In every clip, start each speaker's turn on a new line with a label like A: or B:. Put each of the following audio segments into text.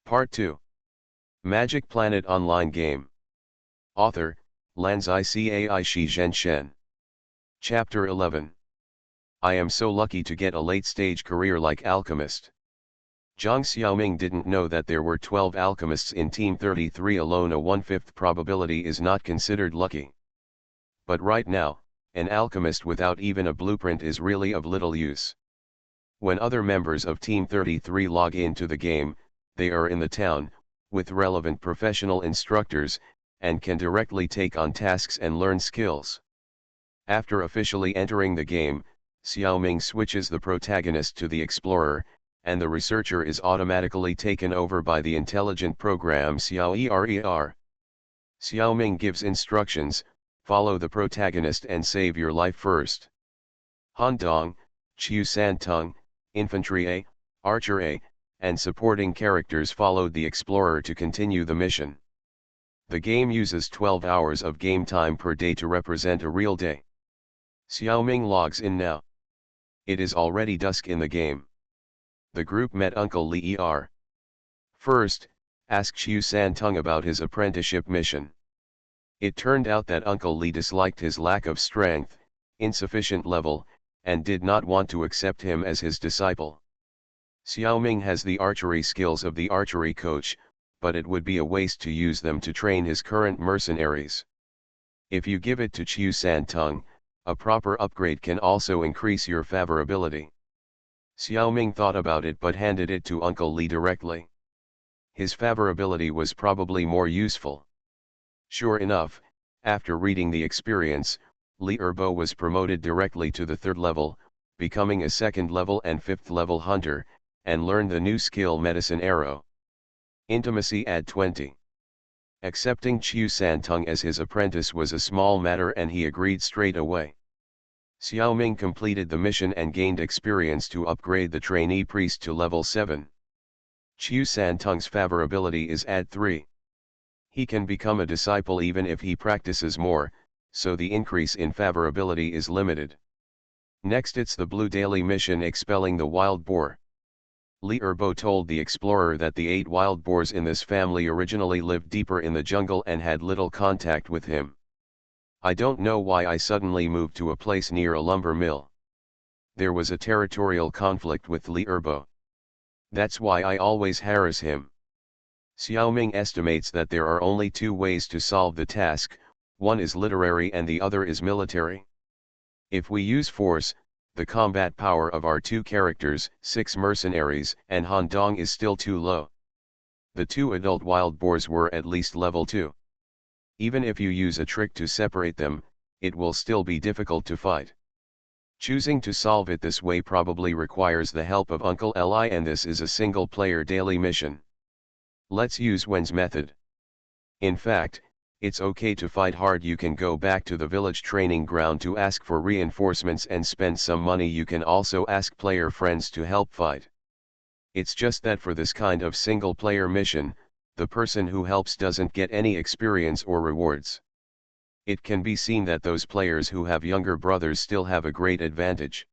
A: Part 2. Magic Planet Online Game. Author, Lanzai Cai Shi Zhen Shen. Chapter 11. I am so lucky to get a late-stage career like alchemist. Zhang Xiaoming didn't know that there were 12 alchemists in Team 33 alone. A 1/5 probability is not considered lucky. But right now, an alchemist without even a blueprint is really of little use. When other members of Team 33 log into the game, they are in the town, with relevant professional instructors, and can directly take on tasks and learn skills. After officially entering the game, Xiaoming switches the protagonist to the explorer, and the researcher is automatically taken over by the intelligent program Xiaoer. Xiaoming gives instructions: follow the protagonist and save your life first. Han Dong, Qiu Santung, Infantry A, Archer A, and supporting characters followed the explorer to continue the mission. The game uses 12 hours of game time per day to represent a real day. Xiaoming logs in now. It is already dusk in the game. The group met Uncle Li Er. First, asked Qiu Santung about his apprenticeship mission. It turned out that Uncle Li disliked his lack of strength, insufficient level, and did not want to accept him as his disciple. Xiaoming has the archery skills of the archery coach, but it would be a waste to use them to train his current mercenaries. If you give it to Qiu Santung, a proper upgrade can also increase your favorability. Xiaoming thought about it but handed it to Uncle Li directly. His favorability was probably more useful. Sure enough, after reading the experience, Li Erbo was promoted directly to the 3rd level, becoming a 2nd level and 5th level hunter, and learned the new skill Medicine Arrow. Intimacy add 20. Accepting Qiu Santung as his apprentice was a small matter and he agreed straight away. Xiaoming completed the mission and gained experience to upgrade the trainee priest to level 7. Qiu Santung's favorability is add 3. He can become a disciple even if he practices more, so the increase in favorability is limited. Next it's the blue daily mission expelling the wild boar. Li Erbo told the explorer that the 8 wild boars in this family originally lived deeper in the jungle and had little contact with him. I don't know why I suddenly moved to a place near a lumber mill. There was a territorial conflict with Li Erbo. That's why I always harass him. Xiaoming estimates that there are only 2 ways to solve the task, one is literary and the other is military. If we use force, the combat power of our 2 characters, 6 mercenaries, and Han Dong is still too low. The 2 adult wild boars were at least level 2. Even if you use a trick to separate them, it will still be difficult to fight. Choosing to solve it this way probably requires the help of Uncle Li, and this is a single-player daily mission. Let's use Wen's method. In fact, it's okay to fight hard. You can go back to the village training ground to ask for reinforcements and spend some money. You can also ask player friends to help fight. It's just that for this kind of single-player mission, the person who helps doesn't get any experience or rewards. It can be seen that those players who have younger brothers still have a great advantage.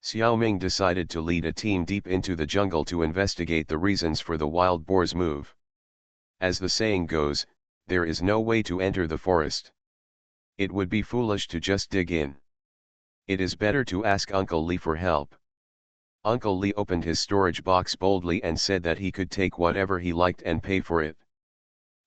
A: Xiaoming decided to lead a team deep into the jungle to investigate the reasons for the wild boar's move. As the saying goes, there is no way to enter the forest. It would be foolish to just dig in. It is better to ask Uncle Li for help. Uncle Li opened his storage box boldly and said that he could take whatever he liked and pay for it.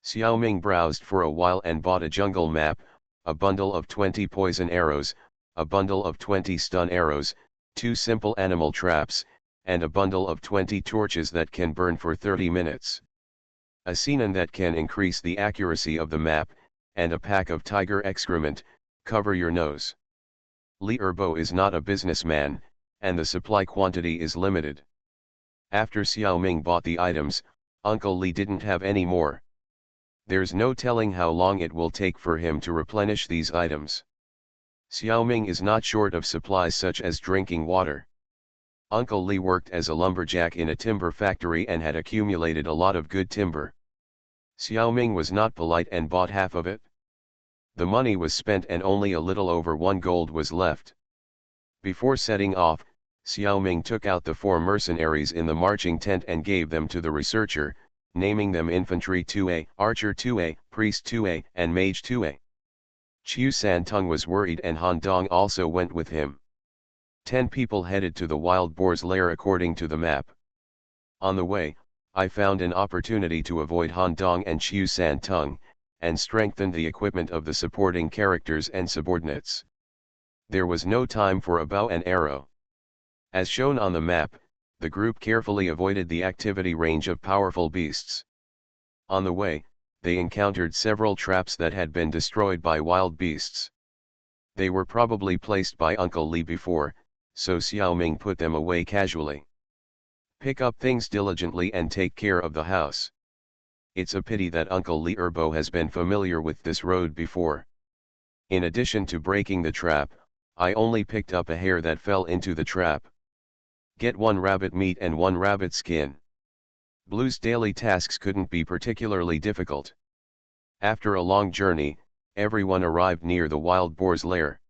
A: Xiaoming browsed for a while and bought a jungle map, a bundle of 20 poison arrows, a bundle of 20 stun arrows, 2 simple animal traps, and a bundle of 20 torches that can burn for 30 minutes. A xenon that can increase the accuracy of the map, and a pack of tiger excrement. Cover your nose. Li Erbo is not a businessman, and the supply quantity is limited. After Xiaoming bought the items, Uncle Li didn't have any more. There's no telling how long it will take for him to replenish these items. Xiaoming is not short of supplies such as drinking water. Uncle Li worked as a lumberjack in a timber factory and had accumulated a lot of good timber. Xiaoming was not polite and bought half of it. The money was spent and only a little over 1 gold was left. Before setting off, Xiaoming took out the 4 mercenaries in the marching tent and gave them to the researcher, naming them Infantry 2A, Archer 2A, Priest 2A, and Mage 2A. Chiu San-tung was worried and Han Dong also went with him. 10 people headed to the wild boar's lair according to the map. On the way, I found an opportunity to avoid Han Dong and Chiu San-tung, and strengthened the equipment of the supporting characters and subordinates. There was no time for a bow and arrow. As shown on the map, the group carefully avoided the activity range of powerful beasts. On the way, they encountered several traps that had been destroyed by wild beasts. They were probably placed by Uncle Li before, so Xiao Ming put them away casually. Pick up things diligently and take care of the house. It's a pity that Uncle Li Erbo has been familiar with this road before. In addition to breaking the trap, I only picked up a hare that fell into the trap. Get 1 rabbit meat and 1 rabbit skin. Blue's daily tasks couldn't be particularly difficult. After a long journey, everyone arrived near the wild boar's lair.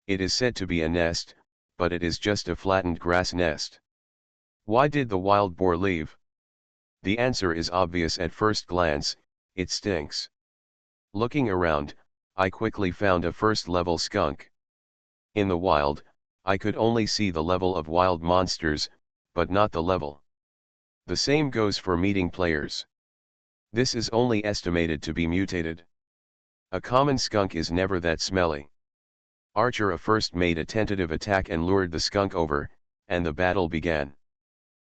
A: It is said to be a nest, but it is just a flattened grass nest. Why did the wild boar leave? The answer is obvious at first glance: it stinks. Looking around, I quickly found a first-level skunk. In the wild, I could only see the level of wild monsters, but not the level. The same goes for meeting players. This is only estimated to be mutated. A common skunk is never that smelly. Archer first made a tentative attack and lured the skunk over, and the battle began.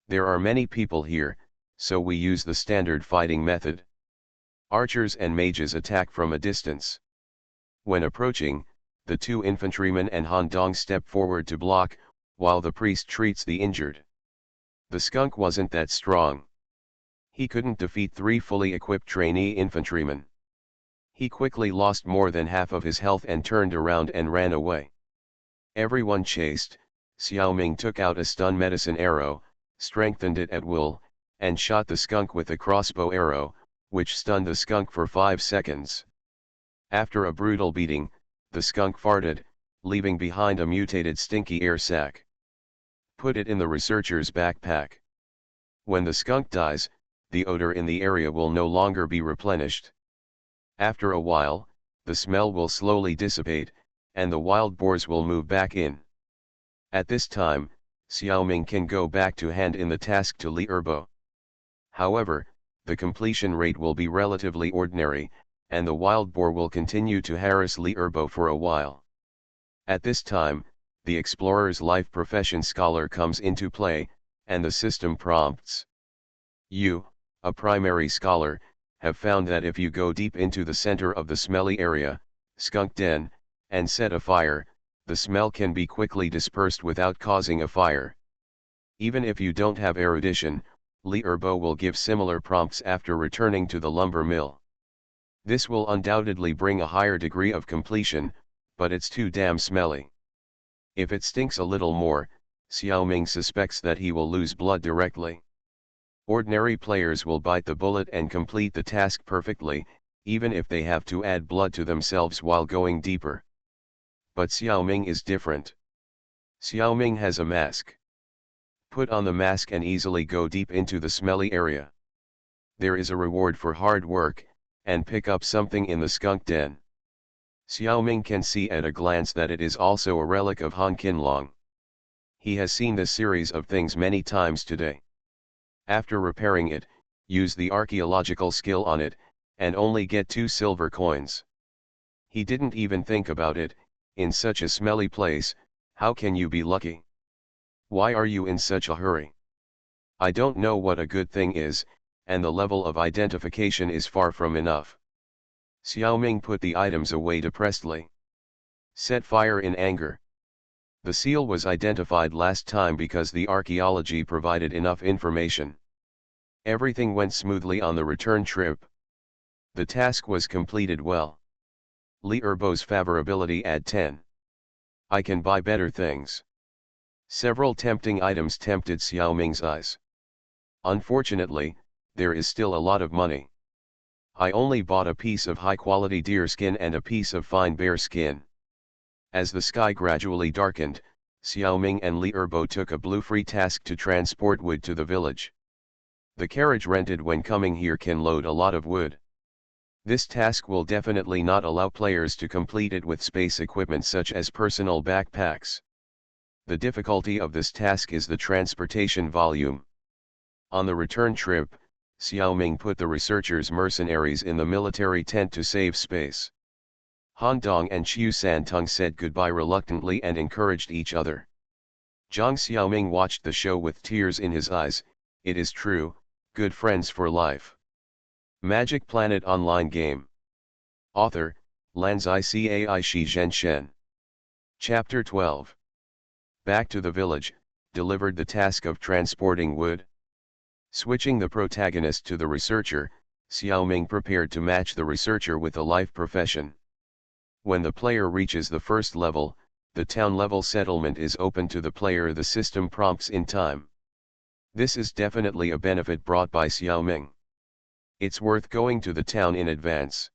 A: There are many people here, so we use the standard fighting method. Archers and mages attack from a distance. When approaching, the 2 infantrymen and Han Dong step forward to block, while the priest treats the injured. The skunk wasn't that strong. He couldn't defeat 3 fully equipped trainee infantrymen. He quickly lost more than half of his health and turned around and ran away. Everyone chased. Xiao Ming took out a stun medicine arrow, strengthened it at will, and shot the skunk with a crossbow arrow, which stunned the skunk for 5 seconds. After a brutal beating, the skunk farted, leaving behind a mutated stinky air sac. Put it in the researcher's backpack. When the skunk dies, the odor in the area will no longer be replenished. After a while, the smell will slowly dissipate, and the wild boars will move back in. At this time, Xiao Ming can go back to hand in the task to Li Erbo. However, the completion rate will be relatively ordinary, and the wild boar will continue to harass Li Erbo for a while. At this time, the explorer's life profession scholar comes into play, and the system prompts. You, a primary scholar, have found that if you go deep into the center of the smelly area, skunk den, and set a fire, the smell can be quickly dispersed without causing a fire. Even if you don't have erudition, Li Erbo will give similar prompts after returning to the lumber mill. This will undoubtedly bring a higher degree of completion, but it's too damn smelly. If it stinks a little more, Xiao Ming suspects that he will lose blood directly. Ordinary players will bite the bullet and complete the task perfectly, even if they have to add blood to themselves while going deeper. But Xiao Ming is different. Xiao Ming has a mask. Put on the mask and easily go deep into the smelly area. There is a reward for hard work, and pick up something in the skunk den. Xiao Ming can see at a glance that it is also a relic of Han Qinlong. He has seen this series of things many times today. After repairing it, use the archaeological skill on it, and only get 2 silver coins. He didn't even think about it. In such a smelly place, how can you be lucky? Why are you in such a hurry? I don't know what a good thing is, and the level of identification is far from enough. Xiao Ming put the items away depressedly. Set fire in anger. The seal was identified last time because the archaeology provided enough information. Everything went smoothly on the return trip. The task was completed well. Li Erbo's favorability at 10. I can buy better things. Several tempting items tempted Xiao Ming's eyes. Unfortunately, there is still a lot of money. I only bought a piece of high-quality deer skin and a piece of fine bear skin. As the sky gradually darkened, Xiao Ming and Li Erbo took a blue free task to transport wood to the village. The carriage rented when coming here can load a lot of wood. This task will definitely not allow players to complete it with space equipment such as personal backpacks. The difficulty of this task is the transportation volume. On the return trip, Xiaoming put the researchers' mercenaries in the military tent to save space. Han Dong and Qiu Santung said goodbye reluctantly and encouraged each other. Zhang Xiaoming watched the show with tears in his eyes. It is true, good friends for life. Magic Planet Online Game. Author, Lanzai Cai Shi Zhen Shen. Chapter 12. Back to the village, delivered the task of transporting wood. Switching the protagonist to the researcher, Xiaoming prepared to match the researcher with a life profession. When the player reaches the first level, the town-level settlement is open to the player. The system prompts in time. This is definitely a benefit brought by Xiaoming. It's worth going to the town in advance.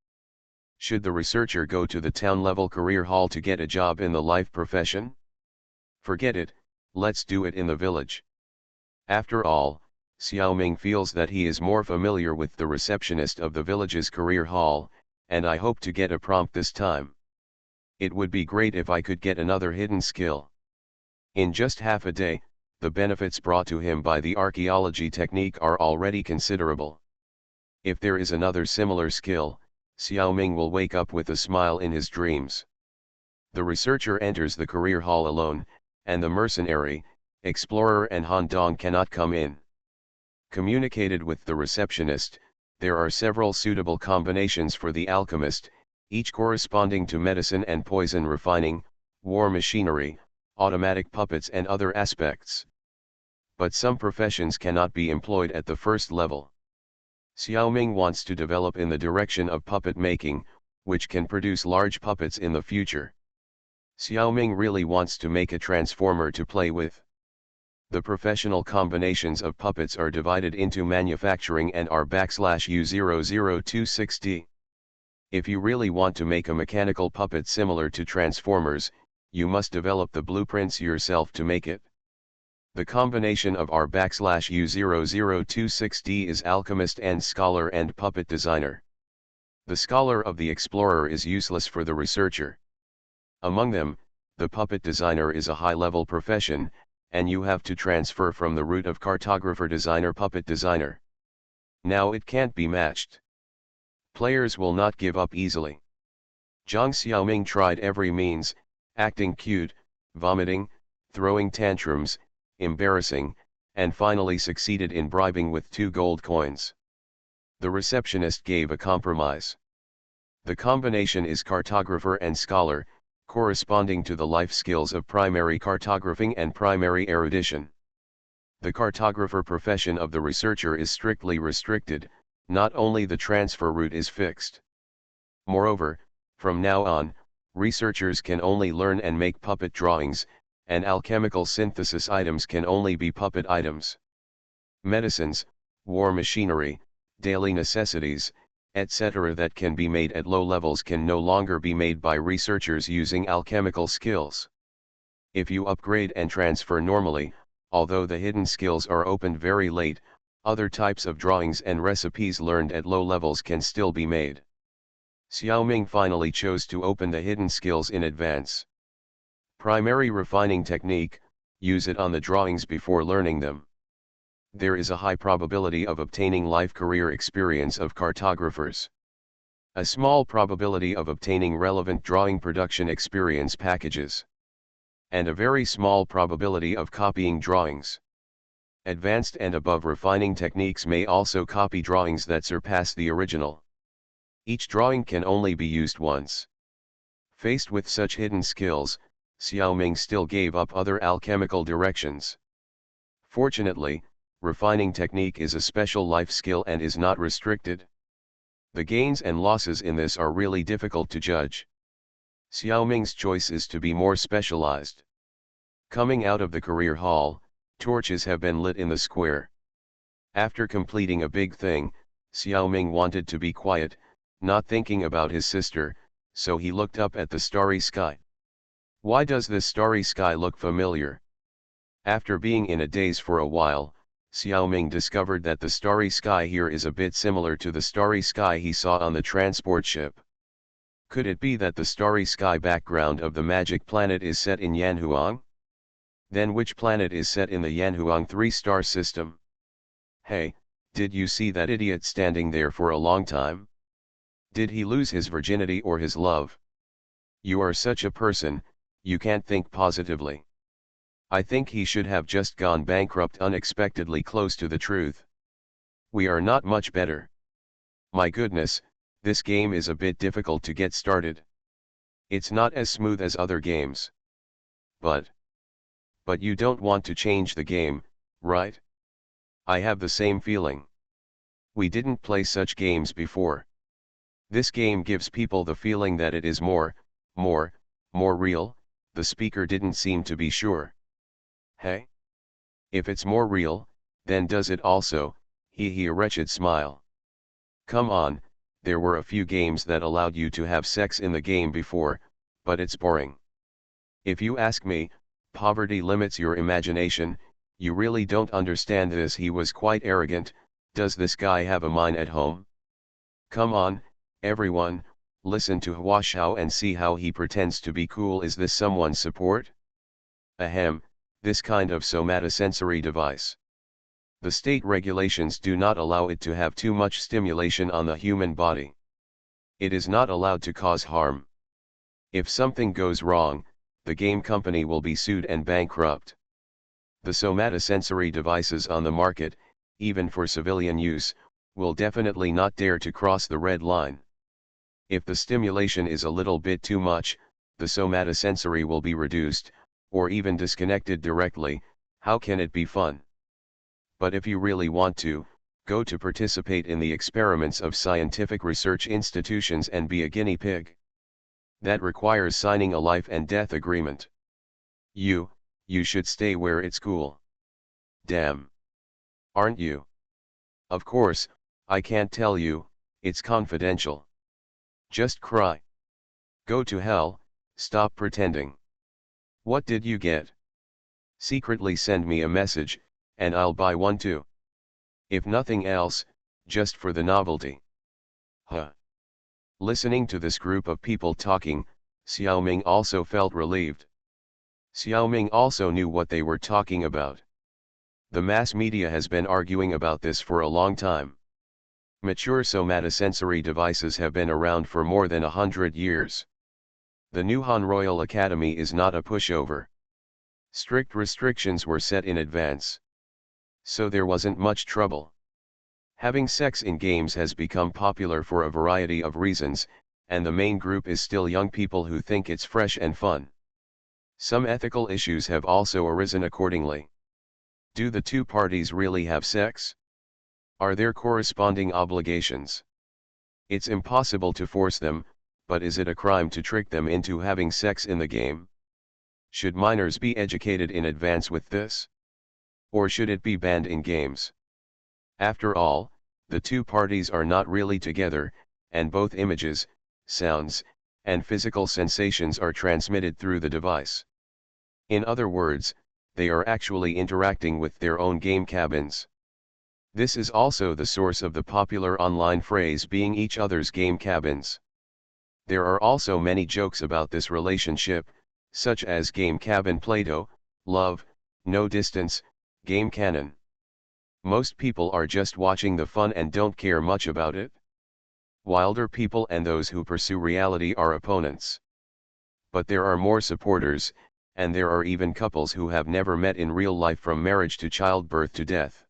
A: Should the researcher go to the town-level career hall to get a job in the life profession? Forget it, let's do it in the village. After all, Xiaoming feels that he is more familiar with the receptionist of the village's career hall, and I hope to get a prompt this time. It would be great if I could get another hidden skill. In just half a day, the benefits brought to him by the archaeology technique are already considerable. If there is another similar skill, Xiaoming will wake up with a smile in his dreams. The researcher enters the career hall alone, and the mercenary, explorer and Han Dong cannot come in. Communicated with the receptionist, there are several suitable combinations for the alchemist, each corresponding to medicine and poison refining, war machinery, automatic puppets and other aspects. But some professions cannot be employed at the first level. Xiaoming wants to develop in the direction of puppet making, which can produce large puppets in the future. Xiaoming really wants to make a transformer to play with. The professional combinations of puppets are divided into manufacturing and R/U0026D. If you really want to make a mechanical puppet similar to transformers, you must develop the blueprints yourself to make it. The combination of R/U0026D is alchemist and scholar and puppet designer. The scholar of the explorer is useless for the researcher. Among them, the puppet designer is a high-level profession, and you have to transfer from the route of cartographer designer puppet designer. Now it can't be matched. Players will not give up easily. Zhang Xiaoming tried every means, acting cute, vomiting, throwing tantrums, embarrassing, and finally succeeded in bribing with 2 gold coins. The receptionist gave a compromise. The combination is cartographer and scholar, corresponding to the life skills of primary cartographing and primary erudition. The cartographer profession of the researcher is strictly restricted, not only the transfer route is fixed. Moreover, from now on, researchers can only learn and make puppet drawings, and alchemical synthesis items can only be puppet items. Medicines, war machinery, daily necessities, etc. that can be made at low levels can no longer be made by researchers using alchemical skills. If you upgrade and transfer normally, although the hidden skills are opened very late, other types of drawings and recipes learned at low levels can still be made. Xiaoming finally chose to open the hidden skills in advance. Primary refining technique, use it on the drawings before learning them. There is a high probability of obtaining life career experience of cartographers. A small probability of obtaining relevant drawing production experience packages. And a very small probability of copying drawings. Advanced and above refining techniques may also copy drawings that surpass the original. Each drawing can only be used once. Faced with such hidden skills, Xiaoming still gave up other alchemical directions. Fortunately, refining technique is a special life skill and is not restricted. The gains and losses in this are really difficult to judge. Xiaoming's choice is to be more specialized. Coming out of the career hall, torches have been lit in the square. After completing a big thing, Xiaoming wanted to be quiet, not thinking about his sister, so he looked up at the starry sky. Why does this starry sky look familiar? After being in a daze for a while, Xiaoming discovered that the starry sky here is a bit similar to the starry sky he saw on the transport ship. Could it be that the starry sky background of the magic planet is set in Yanhuang? Then which planet is set in the Yanhuang 3-star system? Hey, did you see that idiot standing there for a long time? Did he lose his virginity or his love? You are such a person, you can't think positively. I think he should have just gone bankrupt unexpectedly close to the truth. We are not much better. My goodness, this game is a bit difficult to get started. It's not as smooth as other games. But you don't want to change the game, right? I have the same feeling. We didn't play such games before. This game gives people the feeling that it is more real. The speaker didn't seem to be sure. Hey? If it's more real, then does it also, a wretched smile. Come on, there were a few games that allowed you to have sex in the game before, but it's boring. If you ask me, poverty limits your imagination. You really don't understand this. He was quite arrogant. Does this guy have a mine at home? Come on, everyone, listen to Hua Xiao and see how he pretends to be cool. Is this someone's support? Ahem, this kind of somatosensory device. The state regulations do not allow it to have too much stimulation on the human body. It is not allowed to cause harm. If something goes wrong, the game company will be sued and bankrupt. The somatosensory devices on the market, even for civilian use, will definitely not dare to cross the red line. If the stimulation is a little bit too much, the somatosensory will be reduced, or even disconnected directly. How can it be fun? But if you really want to, go to participate in the experiments of scientific research institutions and be a guinea pig. That requires signing a life and death agreement. You should stay where it's cool. Damn. Aren't you? Of course, I can't tell you, it's confidential. Just cry. Go to hell, stop pretending. What did you get? Secretly send me a message, and I'll buy one too. If nothing else, just for the novelty. Huh. Listening to this group of people talking, Xiaoming also felt relieved. Xiaoming also knew what they were talking about. The mass media has been arguing about this for a long time. Mature somatosensory devices have been around for more than 100 years. The new Han Royal Academy is not a pushover. Strict restrictions were set in advance. So there wasn't much trouble. Having sex in games has become popular for a variety of reasons, and the main group is still young people who think it's fresh and fun. Some ethical issues have also arisen accordingly. Do the two parties really have sex? Are there corresponding obligations? It's impossible to force them, but is it a crime to trick them into having sex in the game? Should minors be educated in advance with this? Or should it be banned in games? After all, the two parties are not really together, and both images, sounds, and physical sensations are transmitted through the device. In other words, they are actually interacting with their own game cabins. This is also the source of the popular online phrase being each other's game cabins. There are also many jokes about this relationship, such as game cabin Play-Doh, love, no distance, game canon. Most people are just watching the fun and don't care much about it. Wilder people and those who pursue reality are opponents. But there are more supporters, and there are even couples who have never met in real life from marriage to childbirth to death.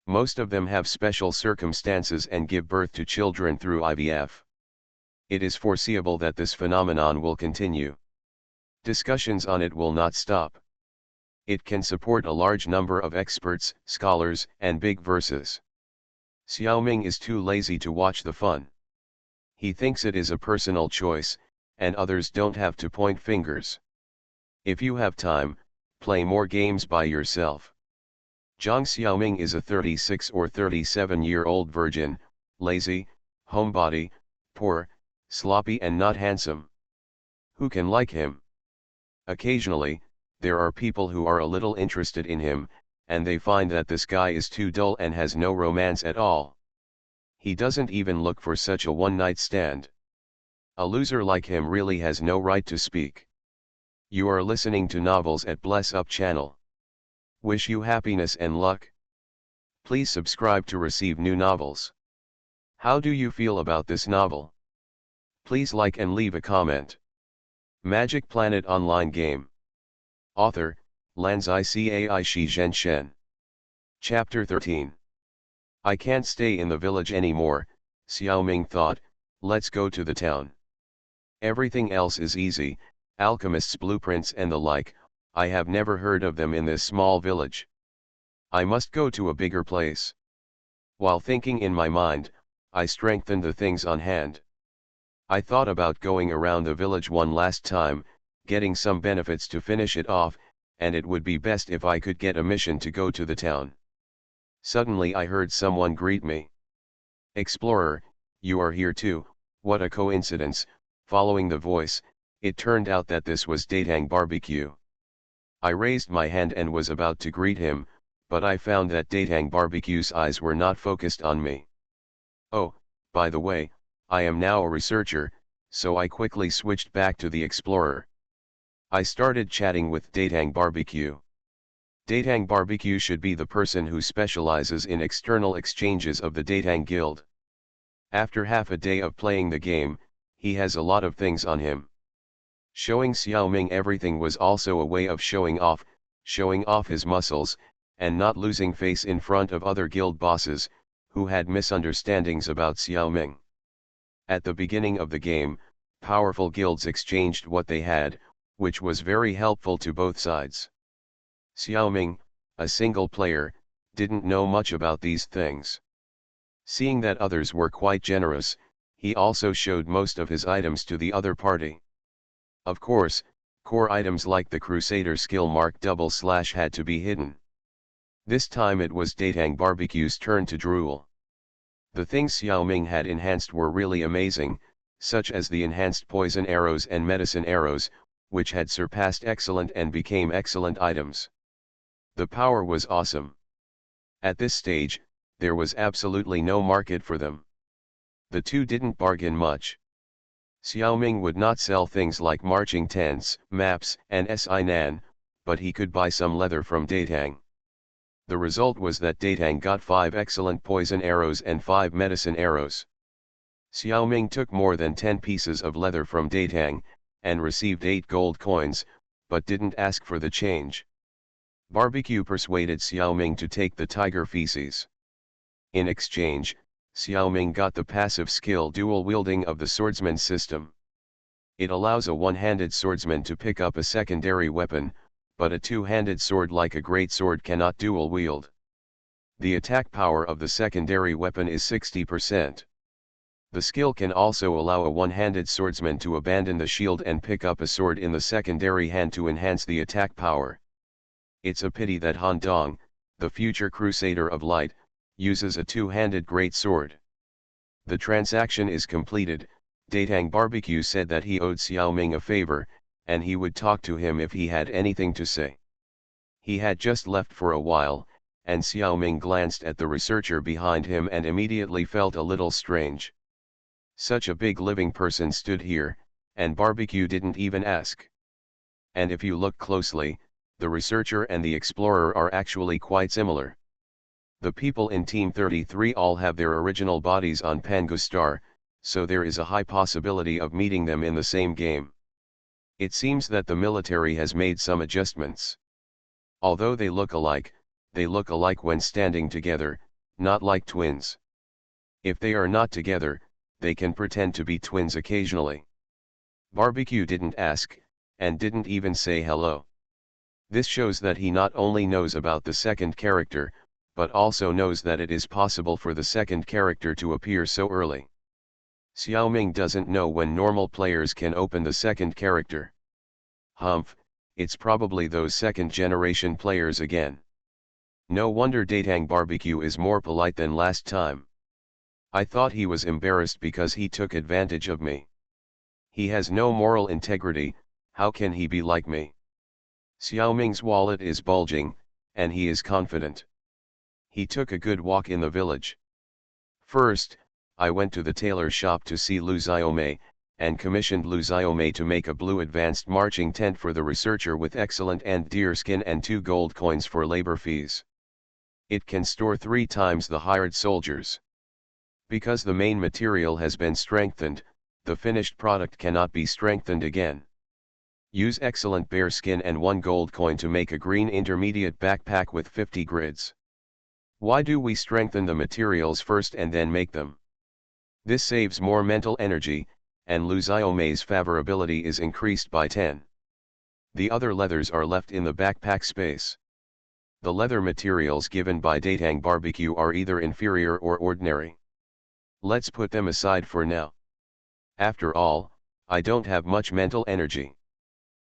A: Most of them have special circumstances and give birth to children through IVF. It is foreseeable that this phenomenon will continue. Discussions on it will not stop. It can support a large number of experts, scholars, and big verses. Xiaoming is too lazy to watch the fun. He thinks it is a personal choice, and others don't have to point fingers. If you have time, play more games by yourself. Zhang Xiaoming is a 36 or 37-year-old virgin, lazy, homebody, poor, sloppy and not handsome. Who can like him? Occasionally, there are people who are a little interested in him, and they find that this guy is too dull and has no romance at all. He doesn't even look for such a one-night stand. A loser like him really has no right to speak. You are listening to Novels at Bless Up channel. Wish you happiness and luck. Please subscribe to receive new novels. How do you feel about this novel? Please like and leave a comment. Magic Planet Online Game. Author, Lanzai Cai Shi Zhen Shen. Chapter 13. I can't stay in the village anymore, Xiaoming thought, let's go to the town. Everything else is easy, alchemists' blueprints and the like, I have never heard of them in this small village. I must go to a bigger place. While thinking in my mind, I strengthened the things on hand. I thought about going around the village one last time, getting some benefits to finish it off, and it would be best if I could get a mission to go to the town. Suddenly I heard someone greet me. Explorer, you are here too, what a coincidence. Following the voice, it turned out that this was Datang Barbecue. I raised my hand and was about to greet him, but I found that Datang Barbecue's eyes were not focused on me. Oh, by the way, I am now a researcher, so I quickly switched back to the explorer. I started chatting with Datang Barbecue. Datang Barbecue should be the person who specializes in external exchanges of the Datang Guild. After half a day of playing the game, he has a lot of things on him. Showing Xiaoming everything was also a way of showing off his muscles, and not losing face in front of other guild bosses, who had misunderstandings about Xiaoming. At the beginning of the game, powerful guilds exchanged what they had, which was very helpful to both sides. Xiaoming, a single player, didn't know much about these things. Seeing that others were quite generous, he also showed most of his items to the other party. Of course, core items like the Crusader skill mark / had to be hidden. This time it was Datang Barbecue's turn to drool. The things Xiaoming had enhanced were really amazing, such as the enhanced poison arrows and medicine arrows, which had surpassed excellent and became excellent items. The power was awesome. At this stage, there was absolutely no market for them. The two didn't bargain much. Xiaoming would not sell things like marching tents, maps, and Sinan, but he could buy some leather from Datang. The result was that Datang got 5 excellent poison arrows and 5 medicine arrows. Xiaoming took more than 10 pieces of leather from Datang, and received 8 gold coins, but didn't ask for the change. Barbecue persuaded Xiaoming to take the tiger feces. In exchange, Xiaoming got the passive skill dual wielding of the swordsman system. It allows a one-handed swordsman to pick up a secondary weapon, but a two-handed sword like a great sword cannot dual wield. The attack power of the secondary weapon is 60%. The skill can also allow a one-handed swordsman to abandon the shield and pick up a sword in the secondary hand to enhance the attack power. It's a pity that Han Dong, the future Crusader of Light, uses a two-handed great sword. The transaction is completed. Datang Barbecue said that he owed Xiaoming a favor, and he would talk to him if he had anything to say. He had just left for a while, and Xiaoming glanced at the researcher behind him and immediately felt a little strange. Such a big living person stood here, and Barbecue didn't even ask. And if you look closely, the researcher and the explorer are actually quite similar. The people in Team 33 all have their original bodies on Pangustar, so there is a high possibility of meeting them in the same game. It seems that the military has made some adjustments. Although they look alike when standing together, not like twins. If they are not together, they can pretend to be twins occasionally. Barbecue didn't ask, and didn't even say hello. This shows that he not only knows about the second character, but also knows that it is possible for the second character to appear so early. Xiaoming doesn't know when normal players can open the second character. Humph, it's probably those second-generation players again. No wonder Datang Barbecue is more polite than last time. I thought he was embarrassed because he took advantage of me. He has no moral integrity, how can he be like me? Xiaoming's wallet is bulging, and he is confident. He took a good walk in the village. First, I went to the tailor shop to see Lu Xiaomei, and commissioned Lu Xiaomei to make a blue advanced marching tent for the researcher with excellent and deer skin and 2 gold coins for labor fees. It can store 3 times the hired soldiers. Because the main material has been strengthened, the finished product cannot be strengthened again. Use excellent bear skin and 1 gold coin to make a green intermediate backpack with 50 grids. Why do we strengthen the materials first and then make them? This saves more mental energy, and Lu Xiaomei's favorability is increased by 10. The other leathers are left in the backpack space. The leather materials given by Datang Barbecue are either inferior or ordinary. Let's put them aside for now. After all, I don't have much mental energy.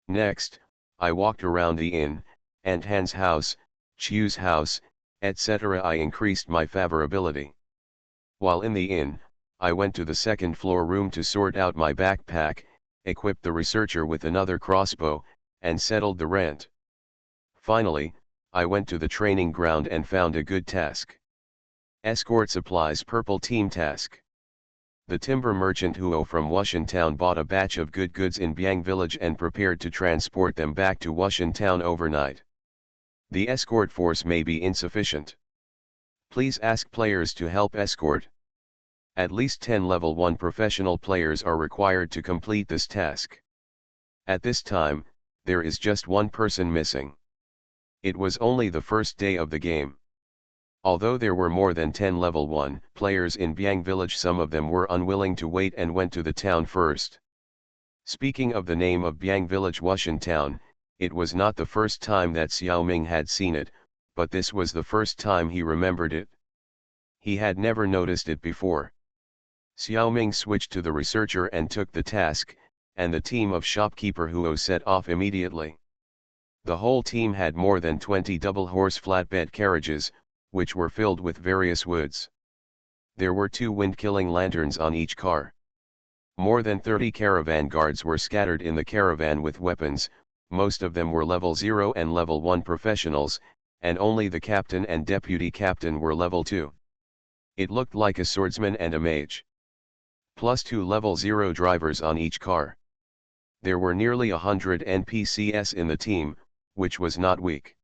A: Next, I walked around the inn, and Han's house, Chiu's house, etc. I increased my favorability. While in the inn, I went to the second floor room to sort out my backpack, equipped the researcher with another crossbow, and settled the rent. Finally, I went to the training ground and found a good task. Escort supplies purple team task. The timber merchant Huo from Wushan Town bought a batch of good goods in Biang village and prepared to transport them back to Wushan Town overnight. The escort force may be insufficient. Please ask players to help escort. At least 10 level 1 professional players are required to complete this task. At this time, there is just 1 person missing. It was only the first day of the game. Although there were more than 10 level 1 players in Biang village, some of them were unwilling to wait and went to the town first. Speaking of the name of Biang village Wushan Town, it was not the first time that Xiaoming had seen it, but this was the first time he remembered it. He had never noticed it before. Xiaoming switched to the researcher and took the task, and the team of shopkeeper Huo set off immediately. The whole team had more than 20 double-horse flatbed carriages, which were filled with various woods. There were 2 wind-killing lanterns on each car. More than 30 caravan guards were scattered in the caravan with weapons. Most of them were level 0 and level 1 professionals, and only the captain and deputy captain were level 2. It looked like a swordsman and a mage. Plus 2 level 0 drivers on each car. There were nearly 100 NPCs in the team, which was not weak.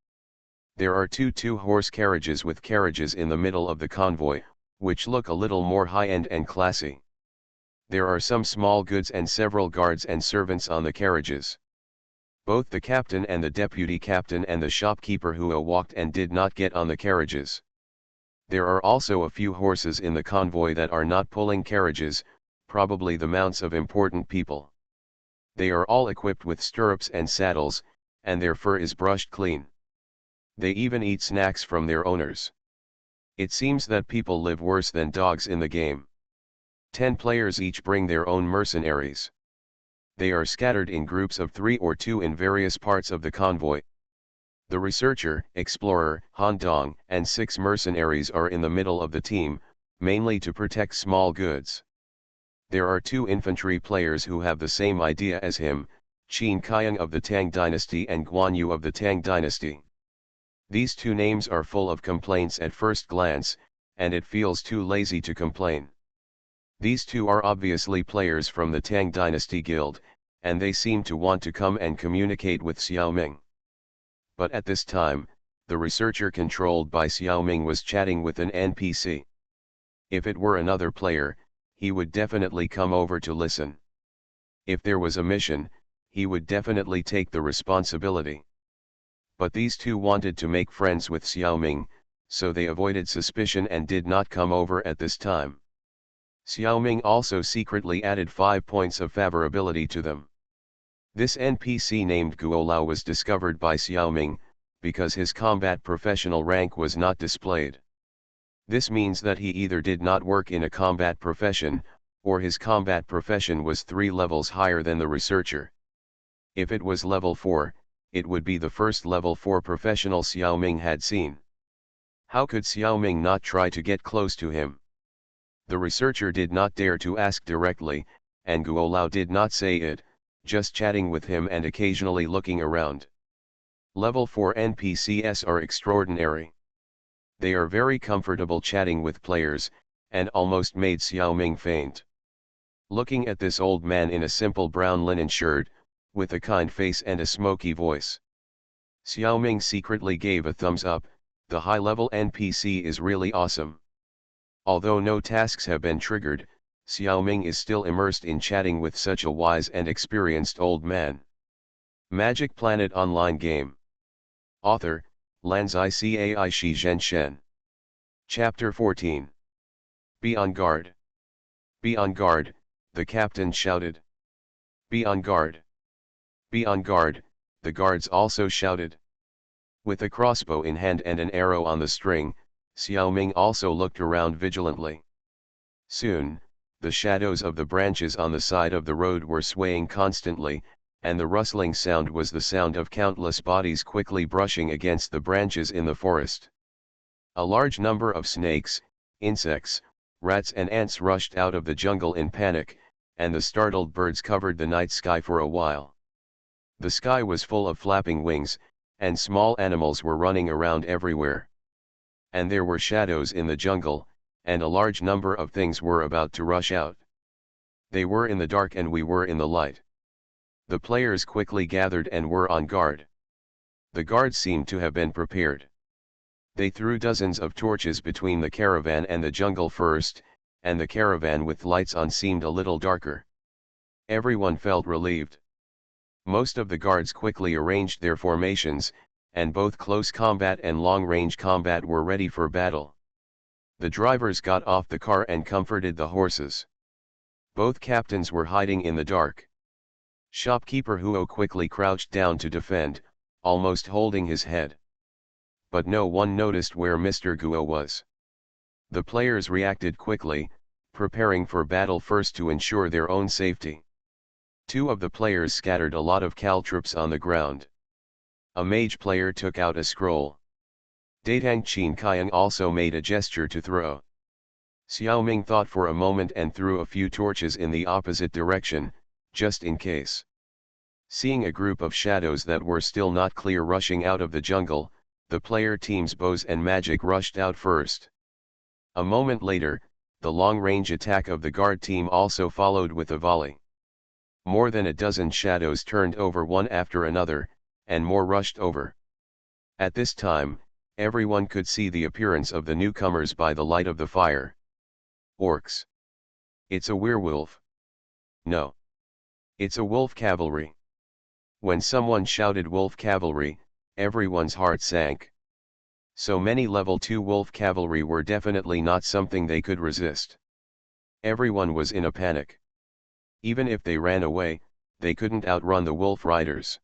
A: There are 2 two-horse carriages with carriages in the middle of the convoy, which look a little more high-end and classy. There are some small goods and several guards and servants on the carriages. Both the captain and the deputy captain and the shopkeeper Huo walked and did not get on the carriages. There are also a few horses in the convoy that are not pulling carriages, probably the mounts of important people. They are all equipped with stirrups and saddles, and their fur is brushed clean. They even eat snacks from their owners. It seems that people live worse than dogs in the game. 10 players each bring their own mercenaries. They are scattered in groups of 3 or 2 in various parts of the convoy. The researcher, explorer, Han Dong, and 6 mercenaries are in the middle of the team, mainly to protect small goods. There are 2 infantry players who have the same idea as him, Qin Kaiyang of the Tang dynasty and Guan Yu of the Tang dynasty. These 2 names are full of complaints at first glance, and it feels too lazy to complain. These 2 are obviously players from the Tang dynasty guild, and they seem to want to come and communicate with Xiaoming. But at this time, the researcher controlled by Xiaoming was chatting with an NPC. If it were another player, he would definitely come over to listen. If there was a mission, he would definitely take the responsibility. But these 2 wanted to make friends with Xiaoming, so they avoided suspicion and did not come over at this time. Xiaoming also secretly added 5 points of favorability to them. This NPC named Guolao was discovered by Xiaoming, because his combat professional rank was not displayed. This means that he either did not work in a combat profession, or his combat profession was 3 levels higher than the researcher. If it was level 4, it would be the first level 4 professional Xiaoming had seen. How could Xiaoming not try to get close to him? The researcher did not dare to ask directly, and Guolao did not say it, just chatting with him and occasionally looking around. Level 4 NPCs are extraordinary. They are very comfortable chatting with players, and almost made Xiaoming faint. Looking at this old man in a simple brown linen shirt, with a kind face and a smoky voice, Xiaoming secretly gave a thumbs up. The high-level NPC is really awesome. Although no tasks have been triggered, Xiaoming is still immersed in chatting with such a wise and experienced old man. Magic Planet Online Game. Author, Lanzai Cai Shi Zhen Shen. Chapter 14. Be on guard. Be on guard, the captain shouted. Be on guard. Be on guard, the guards also shouted. With a crossbow in hand and an arrow on the string, Xiaoming also looked around vigilantly. Soon, the shadows of the branches on the side of the road were swaying constantly, and the rustling sound was the sound of countless bodies quickly brushing against the branches in the forest. A large number of snakes, insects, rats and ants rushed out of the jungle in panic, and the startled birds covered the night sky for a while. The sky was full of flapping wings, and small animals were running around everywhere. And there were shadows in the jungle, and a large number of things were about to rush out. They were in the dark and we were in the light. The players quickly gathered and were on guard. The guards seemed to have been prepared. They threw dozens of torches between the caravan and the jungle first, and the caravan with lights on seemed a little darker. Everyone felt relieved. Most of the guards quickly arranged their formations, and both close combat and long-range combat were ready for battle. The drivers got off the car and comforted the horses. Both captains were hiding in the dark. Shopkeeper Huo quickly crouched down to defend, almost holding his head. But no one noticed where Mr. Guo was. The players reacted quickly, preparing for battle first to ensure their own safety. Two of the players scattered a lot of caltrops on the ground. A mage player took out a scroll. Datang Qin Kaiang also made a gesture to throw. Xiaoming thought for a moment and threw a few torches in the opposite direction, just in case. Seeing a group of shadows that were still not clear rushing out of the jungle, the player team's bows and magic rushed out first. A moment later, the long-range attack of the guard team also followed with a volley. More than a dozen shadows turned over one after another, and more rushed over. At this time, everyone could see the appearance of the newcomers by the light of the fire. Orcs. It's a werewolf. No. It's a wolf cavalry. When someone shouted wolf cavalry, everyone's heart sank. So many level 2 wolf cavalry were definitely not something they could resist. Everyone was in a panic. Even if they ran away, they couldn't outrun the wolf riders.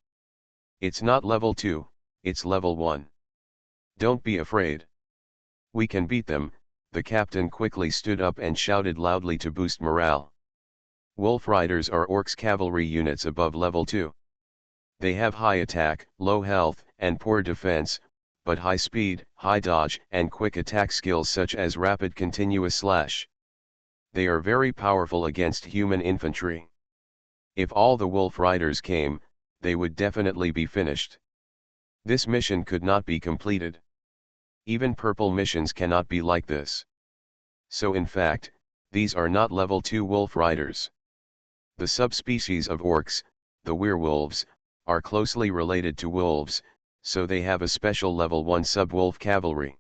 A: It's not level 2, it's level 1. Don't be afraid. We can beat them. The captain quickly stood up and shouted loudly to boost morale. Wolf riders are orcs cavalry units above level 2. They have high attack, low health, and poor defense, but high speed, high dodge, and quick attack skills such as rapid continuous slash. They are very powerful against human infantry. If all the wolf riders came, they would definitely be finished. This mission could not be completed. Even purple missions cannot be like this. So in fact, these are not level 2 wolf riders. The subspecies of orcs, the werewolves, are closely related to wolves, so they have a special level 1 sub-wolf cavalry.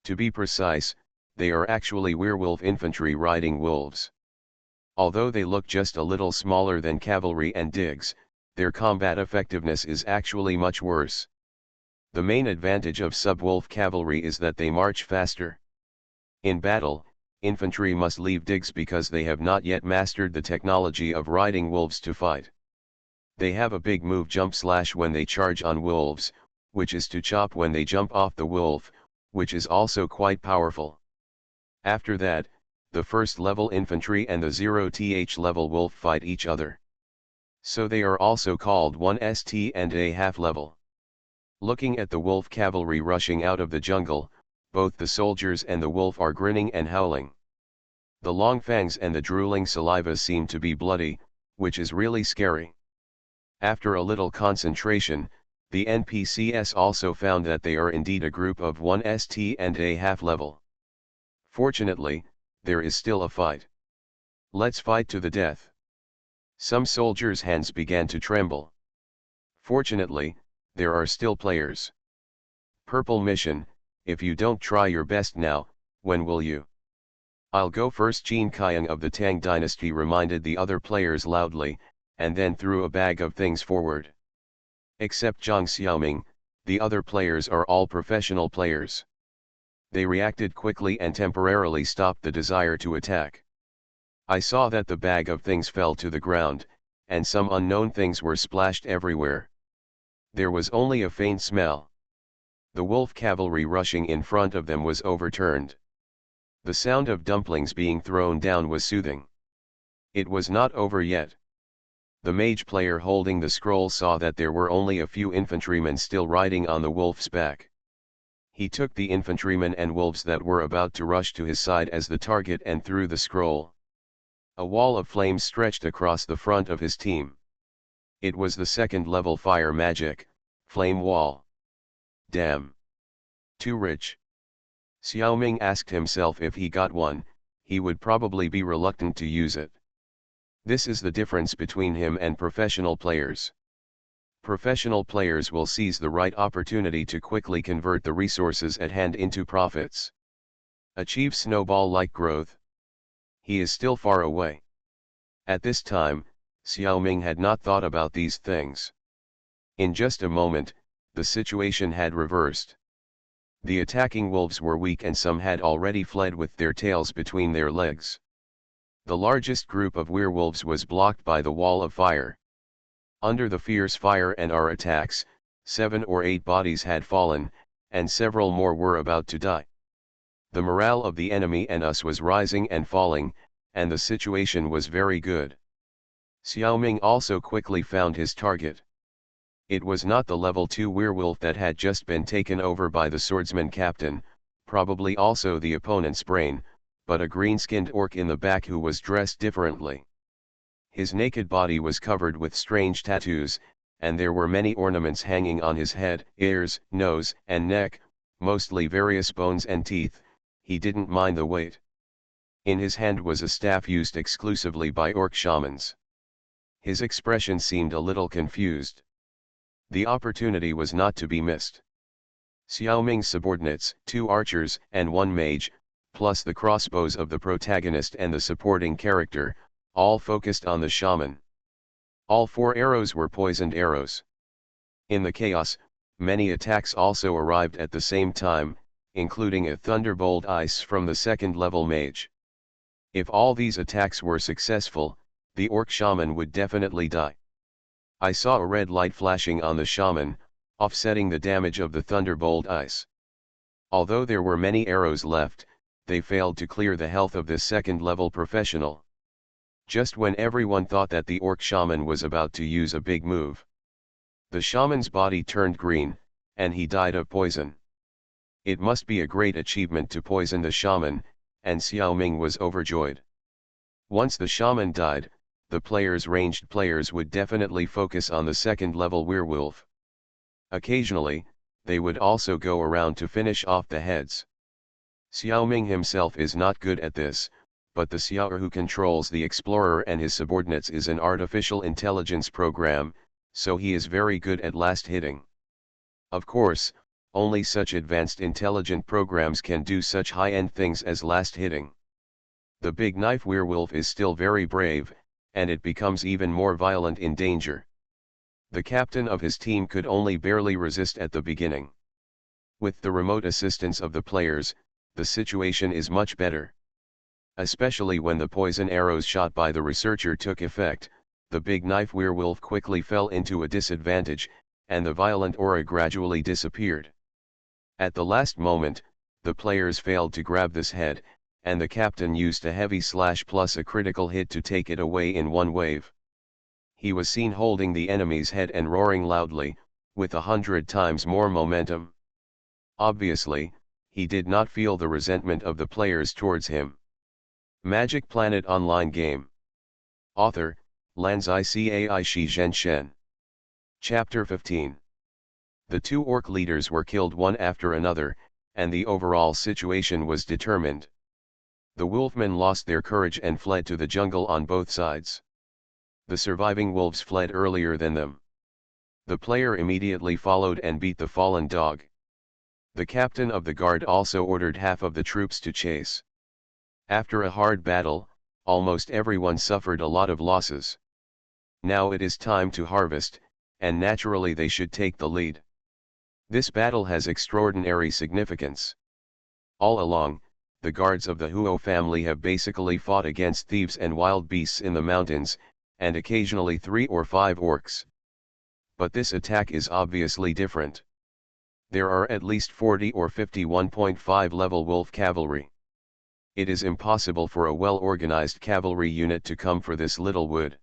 A: To be precise, they are actually werewolf infantry riding wolves. Although they look just a little smaller than cavalry and digs, their combat effectiveness is actually much worse. The main advantage of sub-wolf cavalry is that they march faster. In battle, infantry must leave digs because they have not yet mastered the technology of riding wolves to fight. They have a big move jump slash when they charge on wolves, which is to chop when they jump off the wolf, which is also quite powerful. After that, the first level infantry and the 0th level wolf fight each other. So they are also called 1st and a half level. Looking at the wolf cavalry rushing out of the jungle, both the soldiers and the wolf are grinning and howling. The long fangs and the drooling saliva seem to be bloody, which is really scary. After a little concentration, The NPCs also found that they are indeed a group of 1st and a half level. Fortunately, there is still a fight. Let's fight to the death. Some soldiers' hands began to tremble. Fortunately, there are still players. Purple mission, if you don't try your best now, when will you? I'll go first. Jin Qiang of the Tang dynasty reminded the other players loudly, and then threw a bag of things forward. Except Zhang Xiaoming, the other players are all professional players. They reacted quickly and temporarily stopped the desire to attack. I saw that the bag of things fell to the ground, and some unknown things were splashed everywhere. There was only a faint smell. The wolf cavalry rushing in front of them was overturned. The sound of dumplings being thrown down was soothing. It was not over yet. The mage player holding the scroll saw that there were only a few infantrymen still riding on the wolf's back. He took the infantrymen and wolves that were about to rush to his side as the target and threw the scroll. A wall of flames stretched across the front of his team. It was the second-level fire magic, flame wall. Damn. Too rich. Xiaoming asked himself if he got one, he would probably be reluctant to use it. This is the difference between him and professional players. Professional players will seize the right opportunity to quickly convert the resources at hand into profits. Achieve snowball-like growth. He is still far away. At this time, Xiaoming had not thought about these things. In just a moment, the situation had reversed. The attacking wolves were weak and some had already fled with their tails between their legs. The largest group of werewolves was blocked by the wall of fire. Under the fierce fire and our attacks, 7 or 8 bodies had fallen, and several more were about to die. The morale of the enemy and us was rising and falling, and the situation was very good. Xiaoming also quickly found his target. It was not the level 2 werewolf that had just been taken over by the swordsman captain, probably also the opponent's brain, but a green-skinned orc in the back who was dressed differently. His naked body was covered with strange tattoos, and there were many ornaments hanging on his head, ears, nose, and neck, mostly various bones and teeth. He didn't mind the weight. In his hand was a staff used exclusively by orc shamans. His expression seemed a little confused. The opportunity was not to be missed. Xiaoming's subordinates, 2 archers and 1 mage, plus the crossbows of the protagonist and the supporting character, all focused on the shaman. All 4 arrows were poisoned arrows. In the chaos, many attacks also arrived at the same time, including a thunderbolt ice from the second-level mage. If all these attacks were successful, the orc shaman would definitely die. I saw a red light flashing on the shaman, offsetting the damage of the thunderbolt ice. Although there were many arrows left, they failed to clear the health of this second-level professional. Just when everyone thought that the orc shaman was about to use a big move, the shaman's body turned green, and he died of poison. It must be a great achievement to poison the shaman, and Xiaoming was overjoyed. Once the shaman died, the ranged players would definitely focus on the second-level werewolf. Occasionally, they would also go around to finish off the heads. Xiaoming himself is not good at this, but the Xiao who controls the explorer and his subordinates is an artificial intelligence program, so he is very good at last hitting. Of course, only such advanced intelligent programs can do such high-end things as last hitting. The big knife werewolf is still very brave, and it becomes even more violent in danger. The captain of his team could only barely resist at the beginning. With the remote assistance of the players, the situation is much better. Especially when the poison arrows shot by the researcher took effect, the big knife werewolf quickly fell into a disadvantage, and the violent aura gradually disappeared. At the last moment, the players failed to grab this head, and the captain used a heavy slash plus a critical hit to take it away in one wave. He was seen holding the enemy's head and roaring loudly, with 100 times more momentum. Obviously, he did not feel the resentment of the players towards him. Magic Planet Online Game. Author, Lanzai Cai Shi Zhen Shen. Chapter 15. The two orc leaders were killed one after another, and the overall situation was determined. The wolfmen lost their courage and fled to the jungle on both sides. The surviving wolves fled earlier than them. The player immediately followed and beat the fallen dog. The captain of the guard also ordered half of the troops to chase. After a hard battle, almost everyone suffered a lot of losses. Now it is time to harvest, and naturally they should take the lead. This battle has extraordinary significance. All along, the guards of the Huo family have basically fought against thieves and wild beasts in the mountains, and occasionally 3 or 5 orcs. But this attack is obviously different. There are at least 40 or 50 1.5 level wolf cavalry. It is impossible for a well-organized cavalry unit to come for this little wood.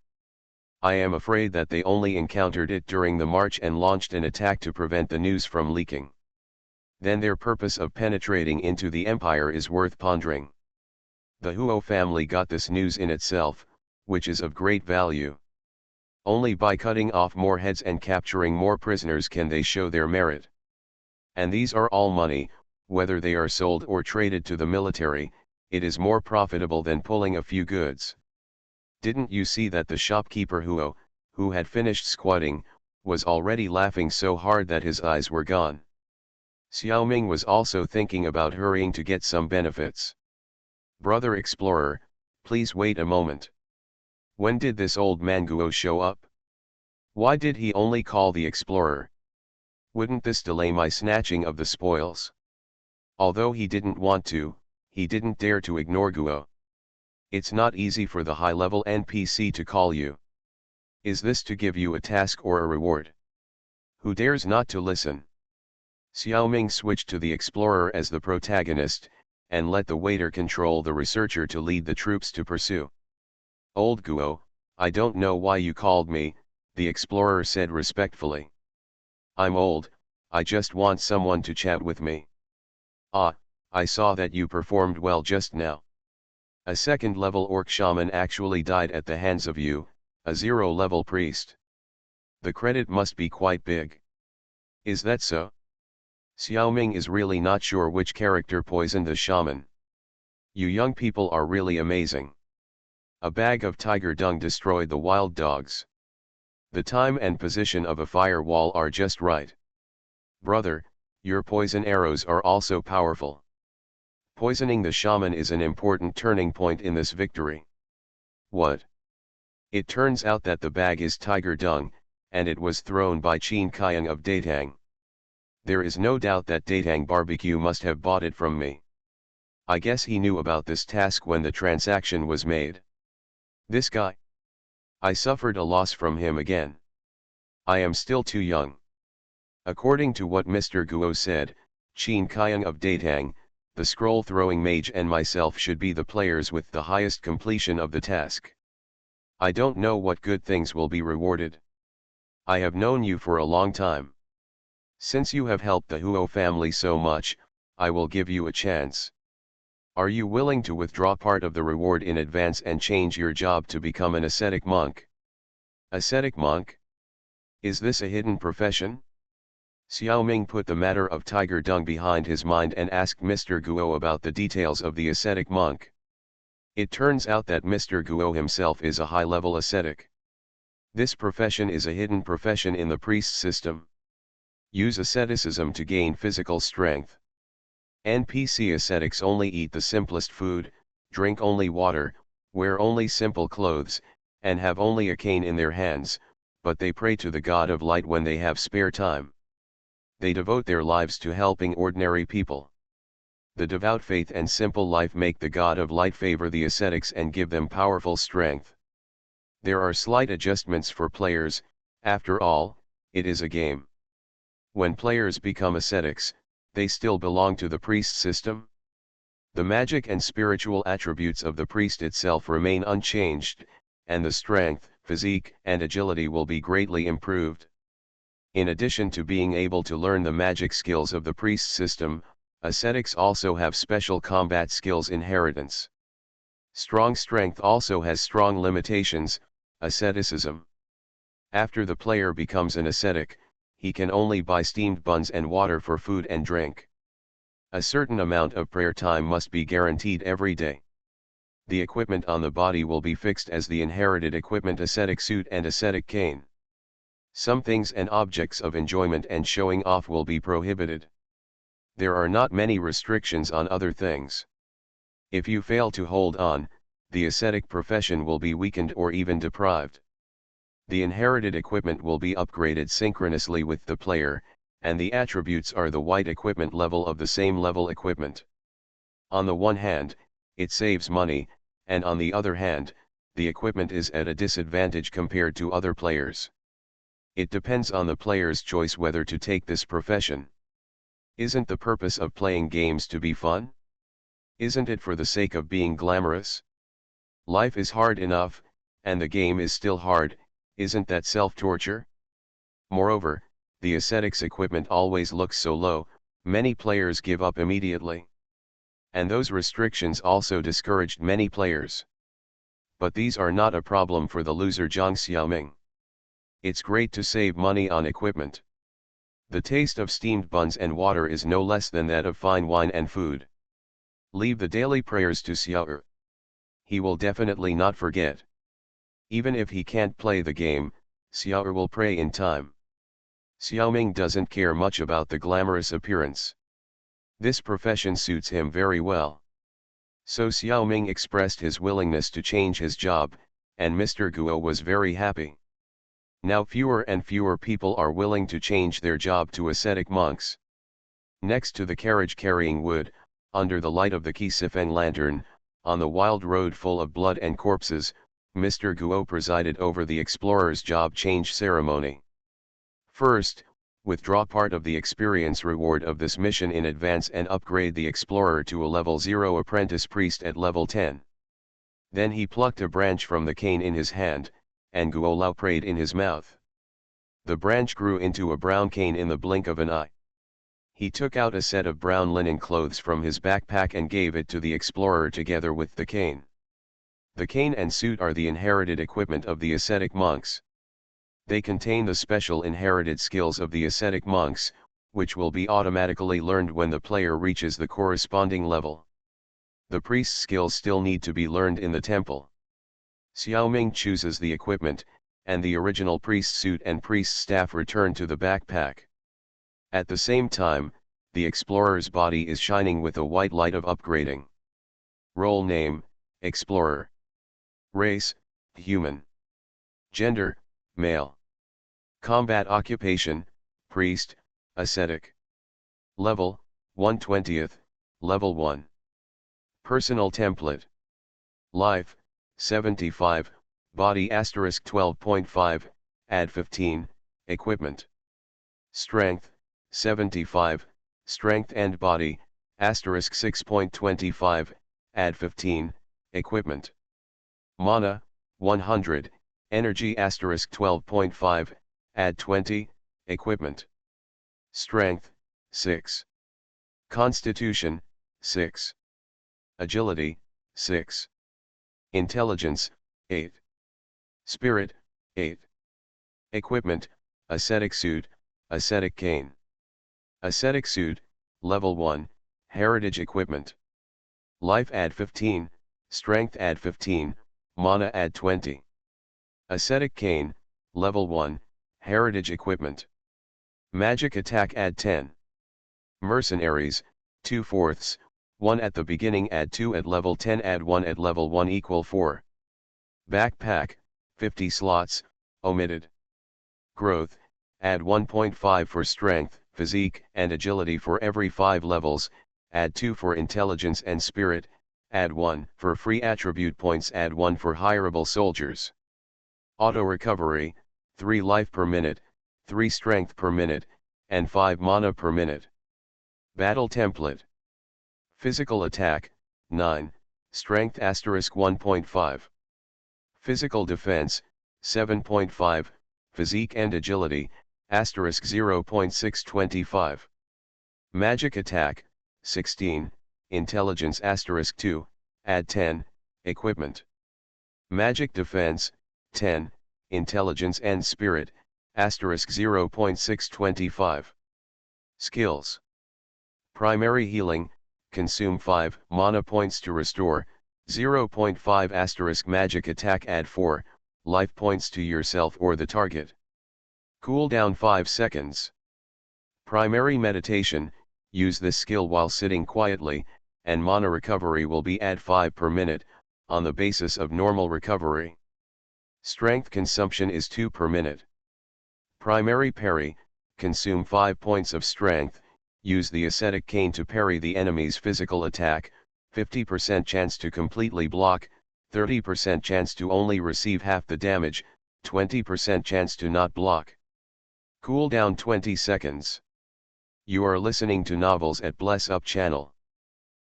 A: I am afraid that they only encountered it during the march and launched an attack to prevent the news from leaking. Then their purpose of penetrating into the empire is worth pondering. The Huo family got this news in itself, which is of great value. Only by cutting off more heads and capturing more prisoners can they show their merit. And these are all money, whether they are sold or traded to the military, it is more profitable than pulling a few goods. Didn't you see that the shopkeeper Huo, who had finished squatting, was already laughing so hard that his eyes were gone? Xiaoming was also thinking about hurrying to get some benefits. Brother Explorer, please wait a moment. When did this old man Guo show up? Why did he only call the Explorer? Wouldn't this delay my snatching of the spoils? Although he didn't want to, he didn't dare to ignore Guo. It's not easy for the high-level NPC to call you. Is this to give you a task or a reward? Who dares not to listen? Xiaoming switched to the explorer as the protagonist, and let the waiter control the researcher to lead the troops to pursue. Old Guo, I don't know why you called me, the explorer said respectfully. I'm old, I just want someone to chat with me. Ah, I saw that you performed well just now. A second-level orc shaman actually died at the hands of you, a 0-level priest. The credit must be quite big. Is that so? Xiaoming is really not sure which character poisoned the shaman. You young people are really amazing. A bag of tiger dung destroyed the wild dogs. The time and position of a firewall are just right. Brother, your poison arrows are also powerful. Poisoning the shaman is an important turning point in this victory. What? It turns out that the bag is tiger dung, and it was thrown by Qin Kayang of Datang. There is no doubt that Datang Barbecue must have bought it from me. I guess he knew about this task when the transaction was made. This guy. I suffered a loss from him again. I am still too young. According to what Mr. Guo said, Qin Kayang of Datang, the scroll-throwing mage and myself should be the players with the highest completion of the task. I don't know what good things will be rewarded. I have known you for a long time. Since you have helped the Huo family so much, I will give you a chance. Are you willing to withdraw part of the reward in advance and change your job to become an ascetic monk? Ascetic monk? Is this a hidden profession? Xiaoming put the matter of tiger dung behind his mind and asked Mr. Guo about the details of the ascetic monk. It turns out that Mr. Guo himself is a high-level ascetic. This profession is a hidden profession in the priest system. Use asceticism to gain physical strength. NPC ascetics only eat the simplest food, drink only water, wear only simple clothes, and have only a cane in their hands, but they pray to the god of light when they have spare time. They devote their lives to helping ordinary people. The devout faith and simple life make the god of light favor the ascetics and give them powerful strength. There are slight adjustments for players, after all, it is a game. When players become ascetics, they still belong to the priest system. The magic and spiritual attributes of the priest itself remain unchanged, and the strength, physique, and agility will be greatly improved. In addition to being able to learn the magic skills of the priest system, ascetics also have special combat skills inheritance. Strong strength also has strong limitations, asceticism. After the player becomes an ascetic, he can only buy steamed buns and water for food and drink. A certain amount of prayer time must be guaranteed every day. The equipment on the body will be fixed as the inherited equipment ascetic suit and ascetic cane. Some things and objects of enjoyment and showing off will be prohibited. There are not many restrictions on other things. If you fail to hold on, the ascetic profession will be weakened or even deprived. The inherited equipment will be upgraded synchronously with the player, and the attributes are the white equipment level of the same level equipment. On the one hand, it saves money, and on the other hand, the equipment is at a disadvantage compared to other players. It depends on the player's choice whether to take this profession. Isn't the purpose of playing games to be fun? Isn't it for the sake of being glamorous? Life is hard enough, and the game is still hard. Isn't that self-torture? Moreover, the ascetic's equipment always looks so low, many players give up immediately. And those restrictions also discouraged many players. But these are not a problem for the loser Jiang Xiaoming. It's great to save money on equipment. The taste of steamed buns and water is no less than that of fine wine and food. Leave the daily prayers to Xiao. He will definitely not forget. Even if he can't play the game, Xiao will pray in time. Xiaoming doesn't care much about the glamorous appearance. This profession suits him very well. So Xiaoming expressed his willingness to change his job, and Mr. Guo was very happy. Now fewer and fewer people are willing to change their job to ascetic monks. Next to the carriage carrying wood, under the light of the Qisifeng lantern, on the wild road full of blood and corpses, Mr. Guo presided over the explorer's job change ceremony. First, withdraw part of the experience reward of this mission in advance and upgrade the explorer to a level 0 apprentice priest at level 10. Then he plucked a branch from the cane in his hand, and Guo Lao prayed in his mouth. The branch grew into a brown cane in the blink of an eye. He took out a set of brown linen clothes from his backpack and gave it to the explorer together with the cane. The cane and suit are the inherited equipment of the ascetic monks. They contain the special inherited skills of the ascetic monks, which will be automatically learned when the player reaches the corresponding level. The priest's skills still need to be learned in the temple. Xiaoming chooses the equipment, and the original priest suit and priest's staff return to the backpack. At the same time, the explorer's body is shining with a white light of upgrading. Role name, Explorer. Race, human. Gender, male. Combat occupation, priest, ascetic. Level, 1/20th, level 1. Personal template. Life, 75, body * 12.5, add 15, equipment. Strength, 75, strength and body, * 6.25, add 15, equipment. Mana, 100, energy * 12.5, add 20, equipment. Strength, 6. Constitution, 6. Agility, 6. Intelligence, 8. Spirit, 8. Equipment, ascetic suit, ascetic cane. Ascetic suit, level 1, heritage equipment. Life add 15, strength add 15, mana add 20. Ascetic cane, level 1, heritage equipment. Magic attack add 10. Mercenaries, 2/4, 1 at the beginning add 2 at level 10 add 1 at level 1 equal 4. Backpack, 50 slots, omitted. Growth, add 1.5 for strength, physique and agility for every 5 levels, add 2 for intelligence and spirit, add 1 for free attribute points add 1 for hireable soldiers. Auto recovery, 3 life per minute, 3 strength per minute, and 5 mana per minute. Battle template. Physical attack, 9, strength * 1.5. Physical defense, 7.5, physique and agility, * 0.625. Magic attack, 16, intelligence * 2, add 10, equipment. Magic defense, 10, intelligence and spirit, *0.625. Skills. Primary healing, consume 5 mana points to restore, 0.5 * magic attack add 4 life points to yourself or the target. Cooldown 5 seconds. Primary meditation, use this skill while sitting quietly, and mana recovery will be add 5 per minute, on the basis of normal recovery. Strength consumption is 2 per minute. Primary parry, consume 5 points of strength, use the ascetic cane to parry the enemy's physical attack, 50% chance to completely block, 30% chance to only receive half the damage, 20% chance to not block. Cooldown 20 seconds. You are listening to Novels at Bless Up channel.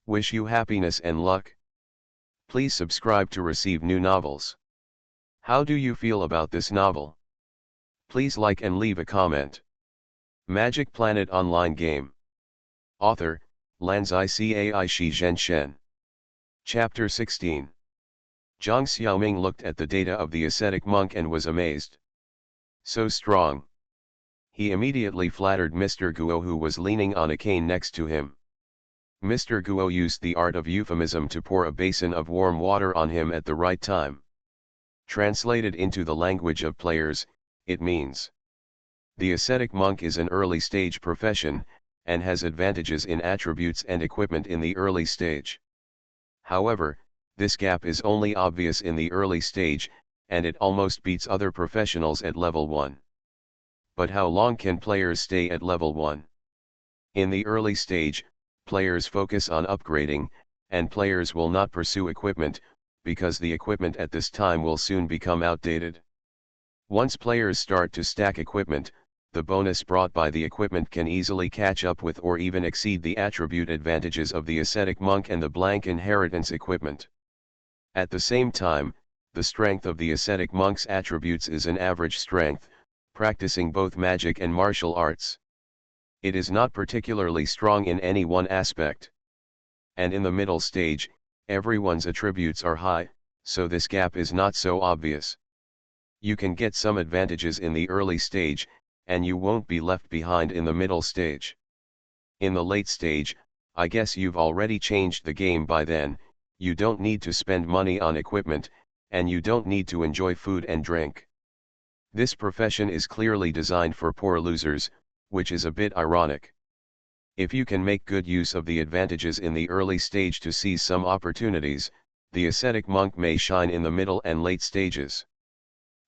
A: Wish you happiness and luck. Please subscribe to receive new novels. How do you feel about this novel? Please like and leave a comment. Magic Planet Online Game. Author, Lanzai Shi Zhen Shen. Chapter 16. Zhang Xiaoming looked at the data of the ascetic monk and was amazed. So strong. He immediately flattered Mr. Guo, who was leaning on a cane next to him. Mr. Guo used the art of euphemism to pour a basin of warm water on him at the right time. Translated into the language of players, it means: the ascetic monk is an early stage profession, and has advantages in attributes and equipment in the early stage. However, this gap is only obvious in the early stage, and it almost beats other professionals at level 1. But how long can players stay at level 1? In the early stage, players focus on upgrading, and players will not pursue equipment, because the equipment at this time will soon become outdated. Once players start to stack equipment, the bonus brought by the equipment can easily catch up with or even exceed the attribute advantages of the ascetic monk and the blank inheritance equipment. At the same time, the strength of the ascetic monk's attributes is an average strength, practicing both magic and martial arts. It is not particularly strong in any one aspect. And in the middle stage, everyone's attributes are high, so this gap is not so obvious. You can get some advantages in the early stage, and you won't be left behind in the middle stage. In the late stage, I guess you've already changed the game by then. You don't need to spend money on equipment, and you don't need to enjoy food and drink. This profession is clearly designed for poor losers, which is a bit ironic. If you can make good use of the advantages in the early stage to seize some opportunities, the ascetic monk may shine in the middle and late stages.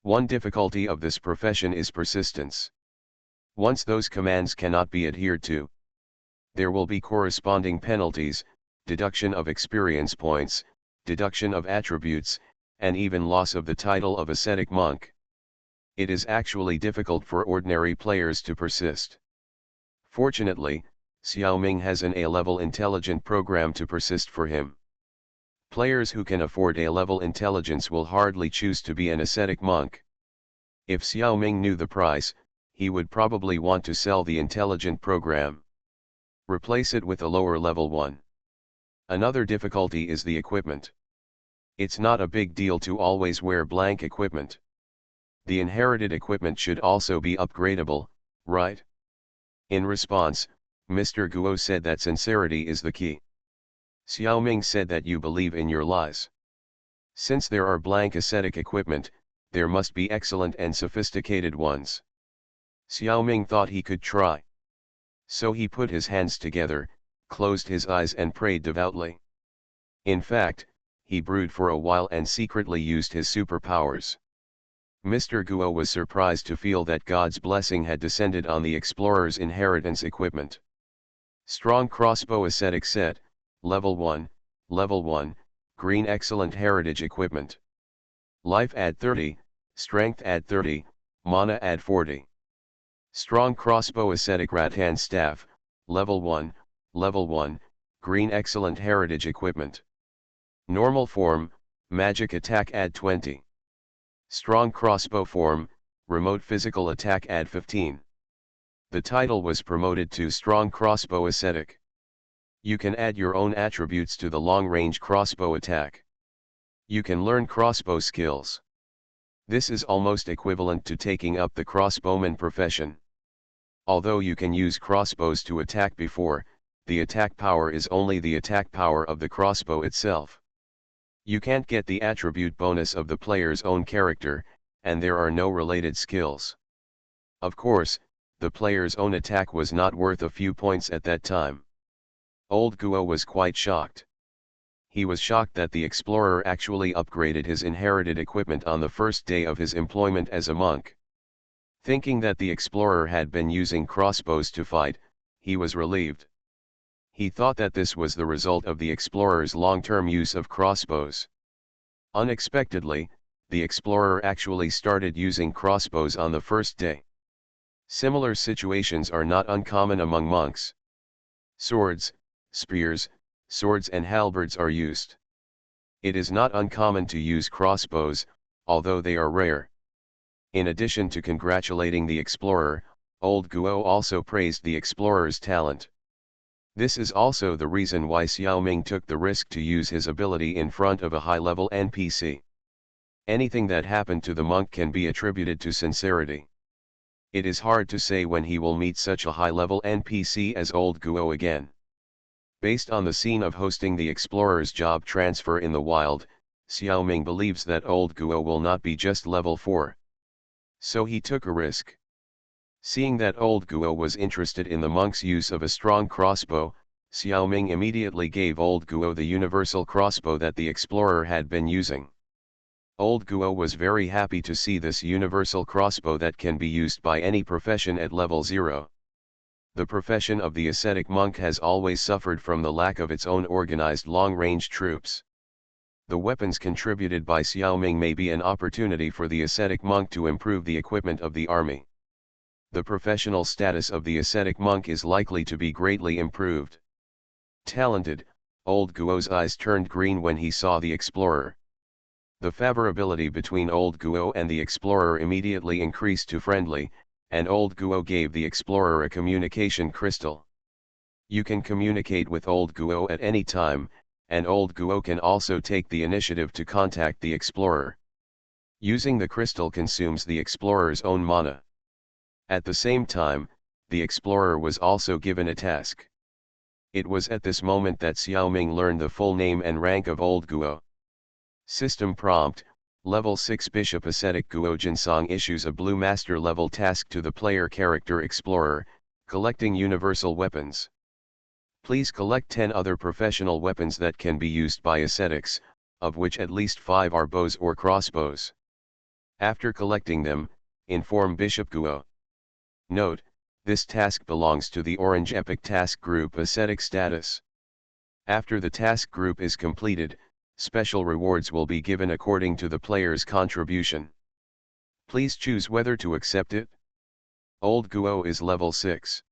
A: One difficulty of this profession is persistence. Once those commands cannot be adhered to, there will be corresponding penalties, deduction of experience points, deduction of attributes, and even loss of the title of ascetic monk. It is actually difficult for ordinary players to persist. Fortunately, Xiaoming has an A-level intelligent program to persist for him. Players who can afford A-level intelligence will hardly choose to be an ascetic monk. If Xiaoming knew the price, he would probably want to sell the intelligent program. Replace it with a lower level one. Another difficulty is the equipment. It's not a big deal to always wear blank equipment. The inherited equipment should also be upgradable, right? In response, Mr. Guo said that sincerity is the key. Xiaoming said that you believe in your lies. Since there are blank ascetic equipment, there must be excellent and sophisticated ones. Xiaoming thought he could try. So he put his hands together, closed his eyes and prayed devoutly. In fact, he brewed for a while and secretly used his superpowers. Mr. Guo was surprised to feel that God's blessing had descended on the explorer's inheritance equipment. Strong crossbow ascetic set, level 1, green excellent heritage equipment. Life add 30, strength add 30, mana add 40. Strong crossbow ascetic rattan staff, level 1, green excellent heritage equipment. Normal form, magic attack add 20. Strong crossbow form, remote physical attack add 15. The title was promoted to strong crossbow ascetic. You can add your own attributes to the long-range crossbow attack. You can learn crossbow skills. This is almost equivalent to taking up the crossbowman profession. Although you can use crossbows to attack before, the attack power is only the attack power of the crossbow itself. You can't get the attribute bonus of the player's own character, and there are no related skills. Of course, the player's own attack was not worth a few points at that time. Old Guo was quite shocked. He was shocked that the explorer actually upgraded his inherited equipment on the first day of his employment as a monk. Thinking that the explorer had been using crossbows to fight, he was relieved. He thought that this was the result of the explorer's long-term use of crossbows. Unexpectedly, the explorer actually started using crossbows on the first day. Similar situations are not uncommon among monks. Swords, spears, swords and halberds are used. It is not uncommon to use crossbows, although they are rare. In addition to congratulating the explorer, Old Guo also praised the explorer's talent. This is also the reason why Xiaoming took the risk to use his ability in front of a high-level NPC. Anything that happened to the monk can be attributed to sincerity. It is hard to say when he will meet such a high-level NPC as Old Guo again. Based on the scene of hosting the explorer's job transfer in the wild, Xiaoming believes that Old Guo will not be just level 4. So he took a risk. Seeing that Old Guo was interested in the monk's use of a strong crossbow, Xiaoming immediately gave Old Guo the universal crossbow that the explorer had been using. Old Guo was very happy to see this universal crossbow that can be used by any profession at level 0. The profession of the ascetic monk has always suffered from the lack of its own organized long-range troops. The weapons contributed by Xiaoming may be an opportunity for the ascetic monk to improve the equipment of the army. The professional status of the ascetic monk is likely to be greatly improved. Talented, Old Guo's eyes turned green when he saw the explorer. The favorability between Old Guo and the explorer immediately increased to friendly, and Old Guo gave the explorer a communication crystal. You can communicate with Old Guo at any time, and Old Guo can also take the initiative to contact the explorer. Using the crystal consumes the explorer's own mana. At the same time, the explorer was also given a task. It was at this moment that Xiaoming learned the full name and rank of Old Guo. System prompt: Level 6 Bishop Ascetic Guo Jinsong issues a Blue Master level task to the player character Explorer, collecting universal weapons. Please collect 10 other professional weapons that can be used by ascetics, of which at least 5 are bows or crossbows. After collecting them, inform Bishop Guo. Note: this task belongs to the Orange Epic Task Group Ascetic status. After the task group is completed, special rewards will be given according to the player's contribution. Please choose whether to accept it. Old Guo is level 6.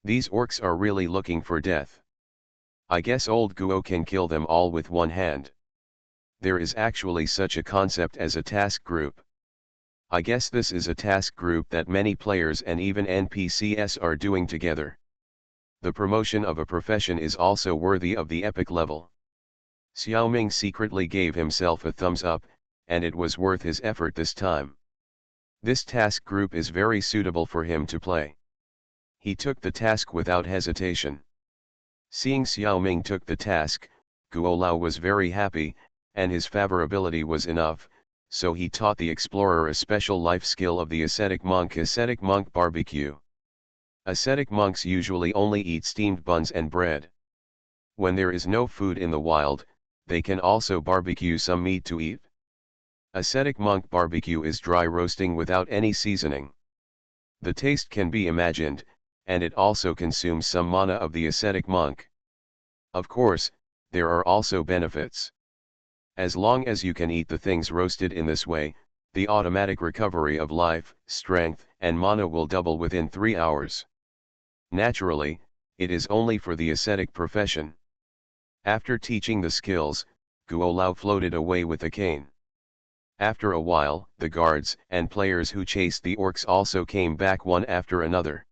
A: These orcs are really looking for death. I guess Old Guo can kill them all with one hand. There is actually such a concept as a task group. I guess this is a task group that many players and even NPCs are doing together. The promotion of a profession is also worthy of the epic level. Xiaoming secretly gave himself a thumbs up, and it was worth his effort this time. This task group is very suitable for him to play. He took the task without hesitation. Seeing Xiaoming took the task, Guo Lao was very happy, and his favorability was enough, so he taught the explorer a special life skill of the ascetic monk barbecue. Ascetic monks usually only eat steamed buns and bread. When there is no food in the wild, they can also barbecue some meat to eat. Ascetic monk barbecue is dry roasting without any seasoning. The taste can be imagined, and it also consumes some mana of the ascetic monk. Of course, there are also benefits. As long as you can eat the things roasted in this way, the automatic recovery of life, strength, and mana will double within 3 hours. Naturally, it is only for the ascetic profession. After teaching the skills, Guo Lao floated away with a cane. After a while, the guards and players who chased the orcs also came back one after another.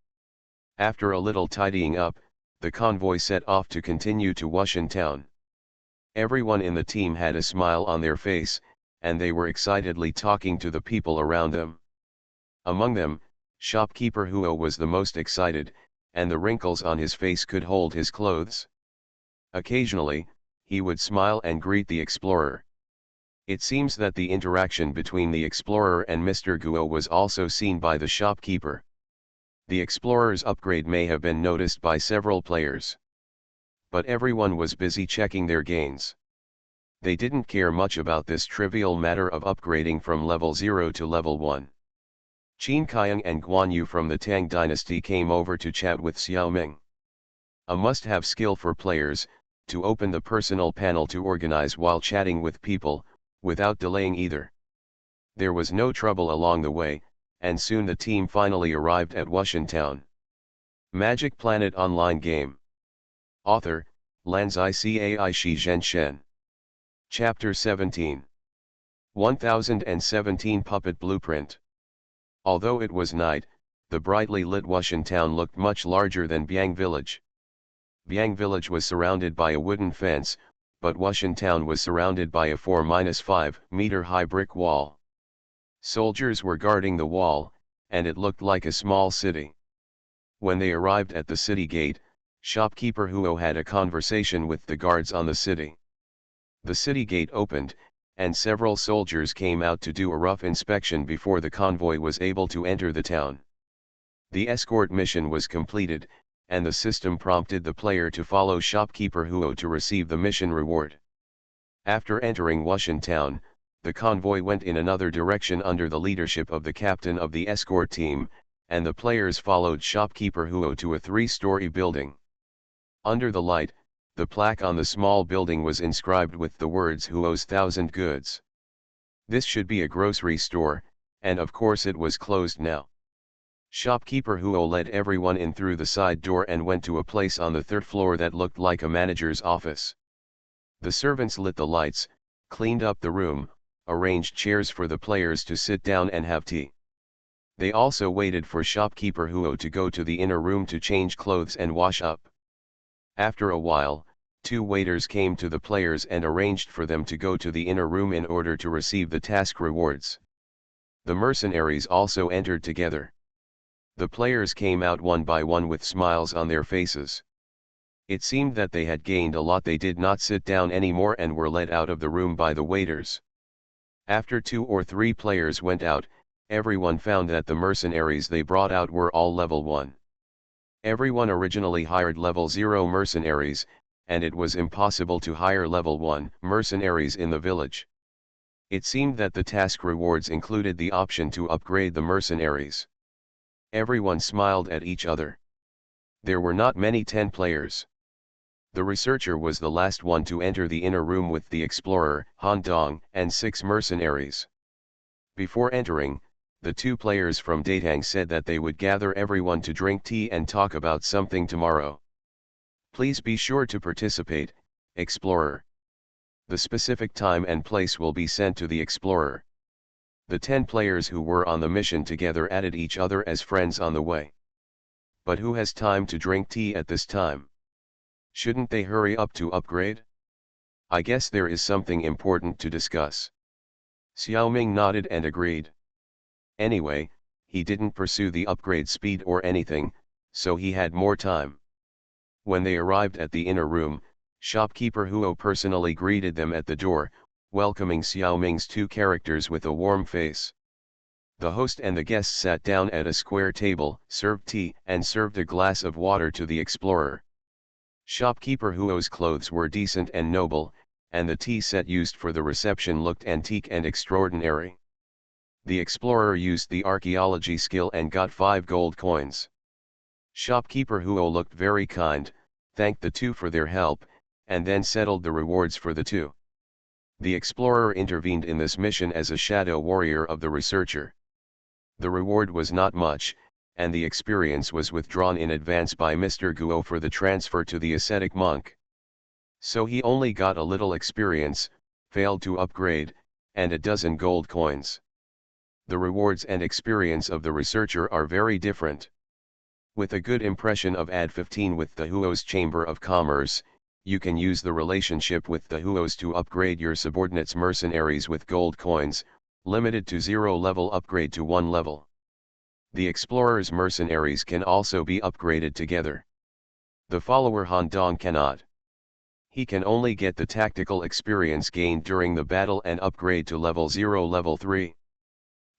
A: After a little tidying up, the convoy set off to continue to Wushan town. Everyone in the team had a smile on their face, and they were excitedly talking to the people around them. Among them, shopkeeper Huo was the most excited, and the wrinkles on his face could hold his clothes. Occasionally, he would smile and greet the explorer. It seems that the interaction between the explorer and Mr. Guo was also seen by the shopkeeper. The explorer's upgrade may have been noticed by several players. But everyone was busy checking their gains. They didn't care much about this trivial matter of upgrading from level 0 to level 1. Qin Kaiang and Guan Yu from the Tang dynasty came over to chat with Xiao Ming. A must-have skill for players, to open the personal panel to organize while chatting with people, without delaying either. There was no trouble along the way, and soon the team finally arrived at Wushan Town. Magic Planet Online Game. Author, Lanzai Cai Shi Zhen Shen. Chapter 17. 1017 Puppet Blueprint. Although it was night, the brightly lit Wushan Town looked much larger than Biang Village. Biang Village was surrounded by a wooden fence, but Wushan Town was surrounded by a 4-5 meter high brick wall. Soldiers were guarding the wall, and it looked like a small city. When they arrived at the city gate, shopkeeper Huo had a conversation with the guards on the city. The city gate opened, and several soldiers came out to do a rough inspection before the convoy was able to enter the town. The escort mission was completed, and the system prompted the player to follow shopkeeper Huo to receive the mission reward. After entering Wushan Town, the convoy went in another direction under the leadership of the captain of the escort team, and the players followed shopkeeper Huo to a 3-story building. Under the light, the plaque on the small building was inscribed with the words Huo's 1,000 goods. This should be a grocery store, and of course it was closed now. Shopkeeper Huo led everyone in through the side door and went to a place on the 3rd floor that looked like a manager's office. The servants lit the lights, cleaned up the room, arranged chairs for the players to sit down and have tea. They also waited for shopkeeper Huo to go to the inner room to change clothes and wash up. After a while, 2 waiters came to the players and arranged for them to go to the inner room in order to receive the task rewards. The mercenaries also entered together. The players came out one by one with smiles on their faces. It seemed that they had gained a lot. They did not sit down anymore and were led out of the room by the waiters. After 2 or 3 players went out, everyone found that the mercenaries they brought out were all level 1. Everyone originally hired level 0 mercenaries, and it was impossible to hire level 1 mercenaries in the village. It seemed that the task rewards included the option to upgrade the mercenaries. Everyone smiled at each other. There were not many 10 players. The researcher was the last one to enter the inner room with the explorer, Han Dong, and 6 mercenaries. Before entering, the 2 players from Datang said that they would gather everyone to drink tea and talk about something tomorrow. Please be sure to participate, explorer. The specific time and place will be sent to the explorer. The 10 players who were on the mission together added each other as friends on the way. But who has time to drink tea at this time? Shouldn't they hurry up to upgrade? I guess there is something important to discuss. Xiao Ming nodded and agreed. Anyway, he didn't pursue the upgrade speed or anything, so he had more time. When they arrived at the inner room, shopkeeper Huo personally greeted them at the door, welcoming Xiao Ming's 2 characters with a warm face. The host and the guests sat down at a square table, served tea, and served a glass of water to the explorer. Shopkeeper Huo's clothes were decent and noble, and the tea set used for the reception looked antique and extraordinary. The explorer used the archaeology skill and got 5 gold coins. Shopkeeper Huo looked very kind, thanked the 2 for their help, and then settled the rewards for the 2. The explorer intervened in this mission as a shadow warrior of the researcher. The reward was not much, and the experience was withdrawn in advance by Mr. Guo for the transfer to the ascetic monk. So he only got a little experience, failed to upgrade, and a dozen gold coins. The rewards and experience of the researcher are very different. With a good impression of Ad 15 with the Huo's Chamber of Commerce, you can use the relationship with the Huos to upgrade your subordinates' mercenaries with gold coins, limited to 0 level upgrade to 1 level. The explorer's mercenaries can also be upgraded together. The follower Han Dong cannot. He can only get the tactical experience gained during the battle and upgrade to level 0 level 3.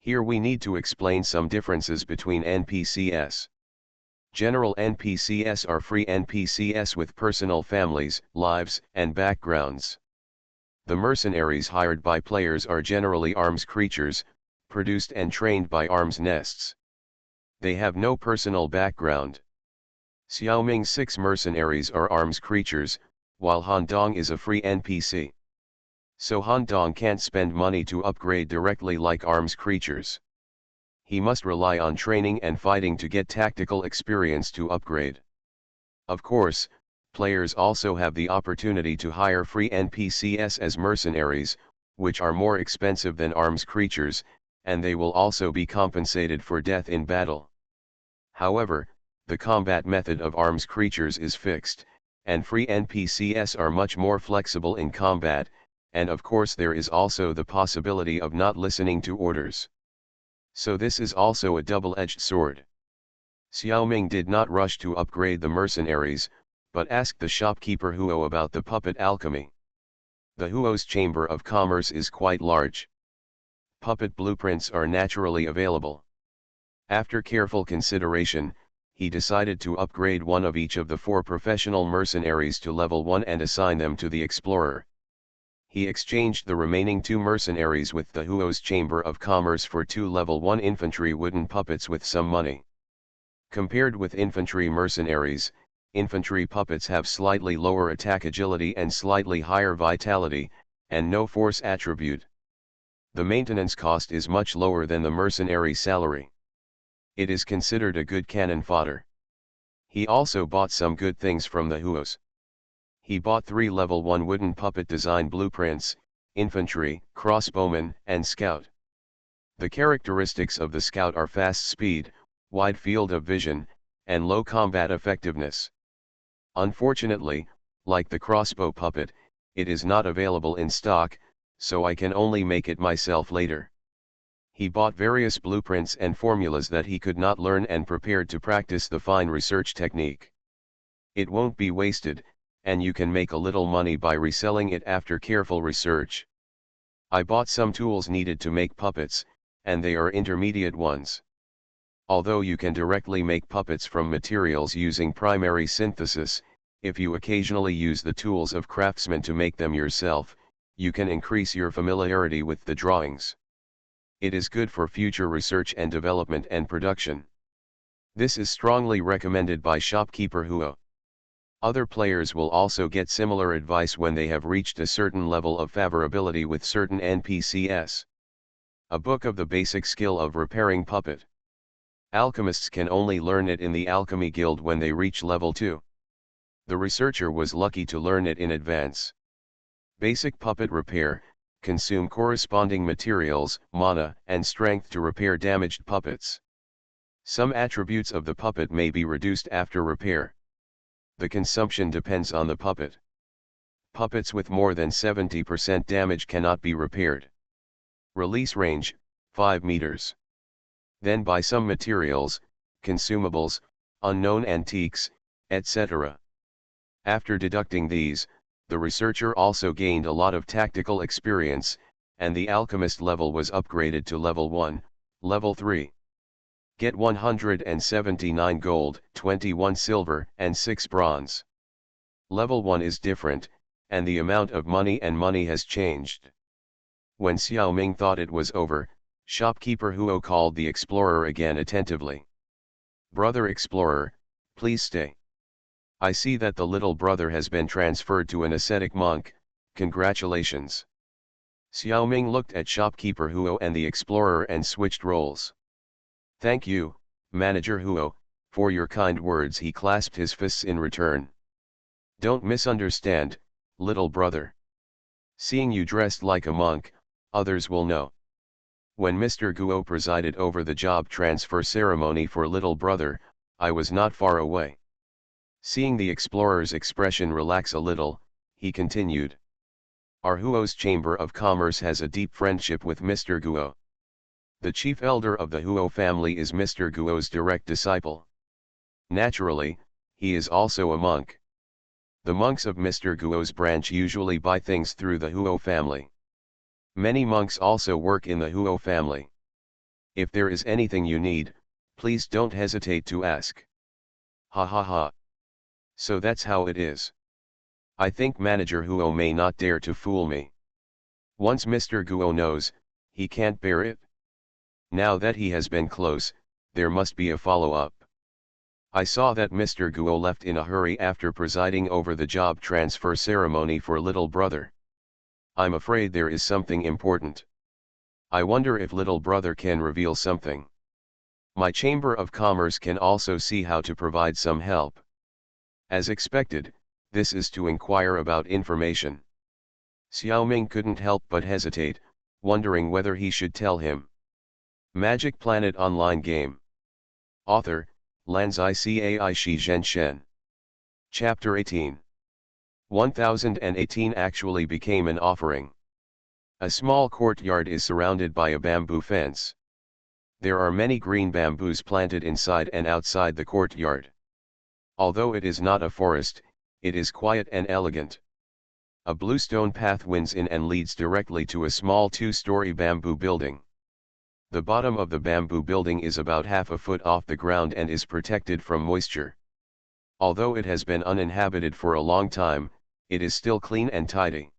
A: Here we need to explain some differences between NPCs. General NPCs are free NPCs with personal families, lives, and backgrounds. The mercenaries hired by players are generally arms creatures, produced and trained by arms nests. They have no personal background. Xiaoming's 6 mercenaries are arms creatures, while Han Dong is a free NPC. So Han Dong can't spend money to upgrade directly like arms creatures. He must rely on training and fighting to get tactical experience to upgrade. Of course, players also have the opportunity to hire free NPCs as mercenaries, which are more expensive than arms creatures, and they will also be compensated for death in battle. However, the combat method of arms creatures is fixed, and free NPCs are much more flexible in combat, and of course there is also the possibility of not listening to orders. So this is also a double-edged sword. Xiaoming did not rush to upgrade the mercenaries, but asked the shopkeeper Huo about the puppet alchemy. The Huo's chamber of commerce is quite large. Puppet blueprints are naturally available. After careful consideration, he decided to upgrade one of each of the 4 professional mercenaries to level 1 and assign them to the explorer. He exchanged the remaining 2 mercenaries with the Huo's Chamber of Commerce for 2 level 1 infantry wooden puppets with some money. Compared with infantry mercenaries, infantry puppets have slightly lower attack agility and slightly higher vitality, and no force attribute. The maintenance cost is much lower than the mercenary salary. It is considered a good cannon fodder. He also bought some good things from the Huos. He bought 3 level 1 wooden puppet design blueprints, infantry, crossbowman, and scout. The characteristics of the scout are fast speed, wide field of vision, and low combat effectiveness. Unfortunately, like the crossbow puppet, it is not available in stock, so I can only make it myself later. He bought various blueprints and formulas that he could not learn and prepared to practice the fine research technique. It won't be wasted, and you can make a little money by reselling it after careful research. I bought some tools needed to make puppets, and they are intermediate ones. Although you can directly make puppets from materials using primary synthesis, if you occasionally use the tools of craftsmen to make them yourself, you can increase your familiarity with the drawings. It is good for future research and development and production. This is strongly recommended by shopkeeper Huo. Other players will also get similar advice when they have reached a certain level of favorability with certain NPCs. A book of the basic skill of repairing puppet. Alchemists can only learn it in the Alchemy Guild when they reach level 2. The researcher was lucky to learn it in advance. Basic puppet repair, consume corresponding materials, mana, and strength to repair damaged puppets. Some attributes of the puppet may be reduced after repair. The consumption depends on the puppet. Puppets with more than 70% damage cannot be repaired. Release range, 5 meters. Then buy some materials, consumables, unknown antiques, etc. After deducting these, the researcher also gained a lot of tactical experience, and the alchemist level was upgraded to level 1, level 3. Get 179 gold, 21 silver, and 6 bronze. Level 1 is different, and the amount of money has changed. When Xiaoming thought it was over, shopkeeper Huo called the explorer again attentively. Brother explorer, please stay. I see that the little brother has been transferred to an ascetic monk, congratulations. Xiaoming looked at shopkeeper Huo and the explorer and switched roles. Thank you, Manager Huo, for your kind words. He clasped his fists in return. Don't misunderstand, little brother. Seeing you dressed like a monk, others will know. When Mr. Guo presided over the job transfer ceremony for little brother, I was not far away. Seeing the explorer's expression relax a little, he continued. Our Huo's Chamber of Commerce has a deep friendship with Mr. Guo. The chief elder of the Huo family is Mr. Guo's direct disciple. Naturally, he is also a monk. The monks of Mr. Guo's branch usually buy things through the Huo family. Many monks also work in the Huo family. If there is anything you need, please don't hesitate to ask. Ha ha ha. So that's how it is. I think Manager Huo may not dare to fool me. Once Mr. Guo knows, he can't bear it. Now that he has been close, there must be a follow-up. I saw that Mr. Guo left in a hurry after presiding over the job transfer ceremony for little brother. I'm afraid there is something important. I wonder if little brother can reveal something. My Chamber of Commerce can also see how to provide some help. As expected, this is to inquire about information. Xiaoming couldn't help but hesitate, wondering whether he should tell him. Magic Planet Online Game. Author, Lanzai Cai Shi Zhen Shen. Chapter 18. 1018 actually became an offering. A small courtyard is surrounded by a bamboo fence. There are many green bamboos planted inside and outside the courtyard. Although it is not a forest, it is quiet and elegant. A blue stone path winds in and leads directly to a small two-story bamboo building. The bottom of the bamboo building is about half a foot off the ground and is protected from moisture. Although it has been uninhabited for a long time, it is still clean and tidy.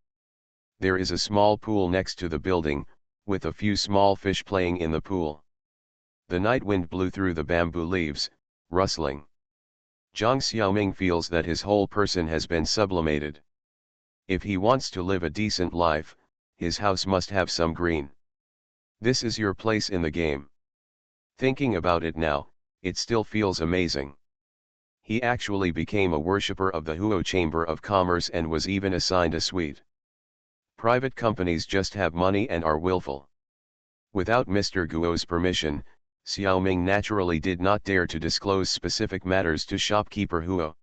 A: There is a small pool next to the building, with a few small fish playing in the pool. The night wind blew through the bamboo leaves, rustling. Zhang Xiaoming feels that his whole person has been sublimated. If he wants to live a decent life, his house must have some green. This is your place in the game. Thinking about it now, it still feels amazing. He actually became a worshipper of the Huo Chamber of Commerce and was even assigned a suite. Private companies just have money and are willful. Without Mr. Guo's permission, Xiaoming naturally did not dare to disclose specific matters to shopkeeper Huo.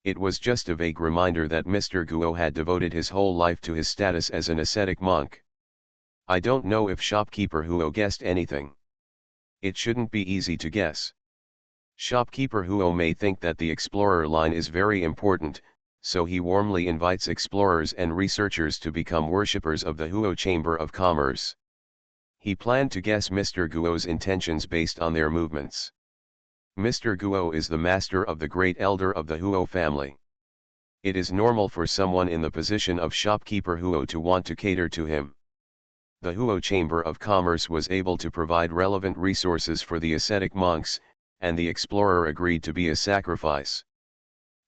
A: It was just a vague reminder that Mr. Guo had devoted his whole life to his status as an ascetic monk. I don't know if shopkeeper Huo guessed anything. It shouldn't be easy to guess. Shopkeeper Huo may think that the explorer line is very important, so he warmly invites explorers and researchers to become worshippers of the Huo Chamber of Commerce. He planned to guess Mr. Guo's intentions based on their movements. Mr. Guo is the master of the great elder of the Huo family. It is normal for someone in the position of shopkeeper Huo to want to cater to him. The Huo Chamber of Commerce was able to provide relevant resources for the ascetic monks, and the explorer agreed to be a sacrifice.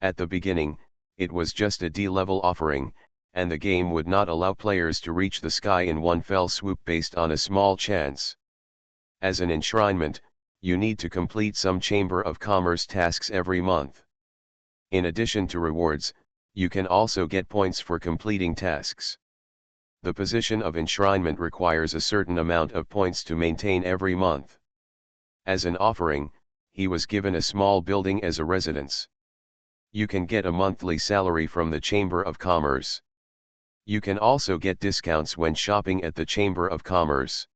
A: At the beginning, it was just a D-level offering, and the game would not allow players to reach the sky in one fell swoop based on a small chance. As an enshrinement, you need to complete some Chamber of Commerce tasks every month. In addition to rewards, you can also get points for completing tasks. The position of enshrinement requires a certain amount of points to maintain every month. As an offering, he was given a small building as a residence. You can get a monthly salary from the Chamber of Commerce. You can also get discounts when shopping at the Chamber of Commerce.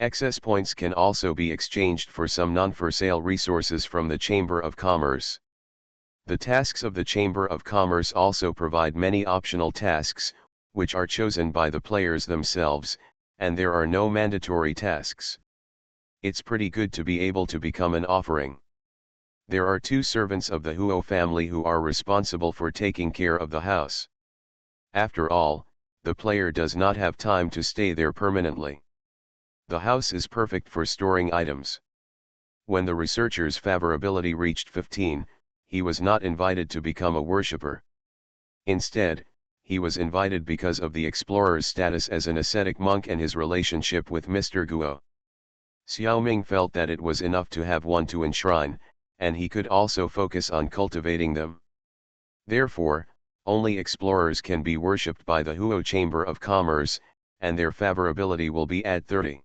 A: Excess points can also be exchanged for some non-for-sale resources from the Chamber of Commerce. The tasks of the Chamber of Commerce also provide many optional tasks, which are chosen by the players themselves, and there are no mandatory tasks. It's pretty good to be able to become an offering. There are 2 servants of the Huo family who are responsible for taking care of the house. After all, the player does not have time to stay there permanently. The house is perfect for storing items. When the researcher's favorability reached 15, he was not invited to become a worshipper. Instead, he was invited because of the explorer's status as an ascetic monk and his relationship with Mr. Guo. Xiaoming felt that it was enough to have one to enshrine, and he could also focus on cultivating them. Therefore, only explorers can be worshipped by the Huo Chamber of Commerce, and their favorability will be at 30.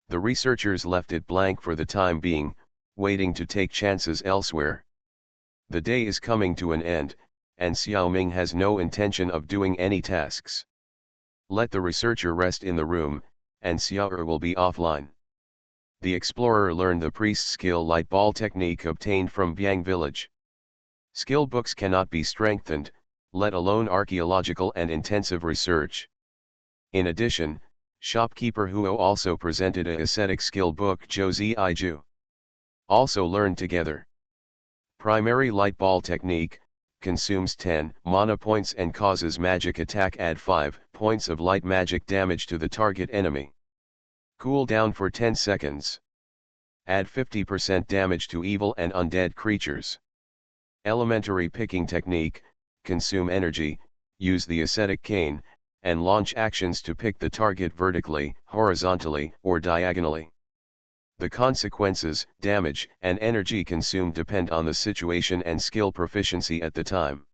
A: The researchers left it blank for the time being, waiting to take chances elsewhere. The day is coming to an end, and Xiaoming has no intention of doing any tasks. Let the researcher rest in the room, and Xiaoer will be offline. The explorer learned the priest skill light ball technique obtained from Biang village. Skill books cannot be strengthened, let alone archaeological and intensive research. In addition, shopkeeper Huo also presented a ascetic skill book Zhou Iju. Also learned together. Primary light ball technique, consumes 10 mana points and causes magic attack, add 5 points of light magic damage to the target enemy. Cool down for 10 seconds. Add 50% damage to evil and undead creatures. Elementary picking technique, consume energy, use the ascetic cane, and launch actions to pick the target vertically, horizontally, or diagonally. The consequences, damage, and energy consumed depend on the situation and skill proficiency at the time.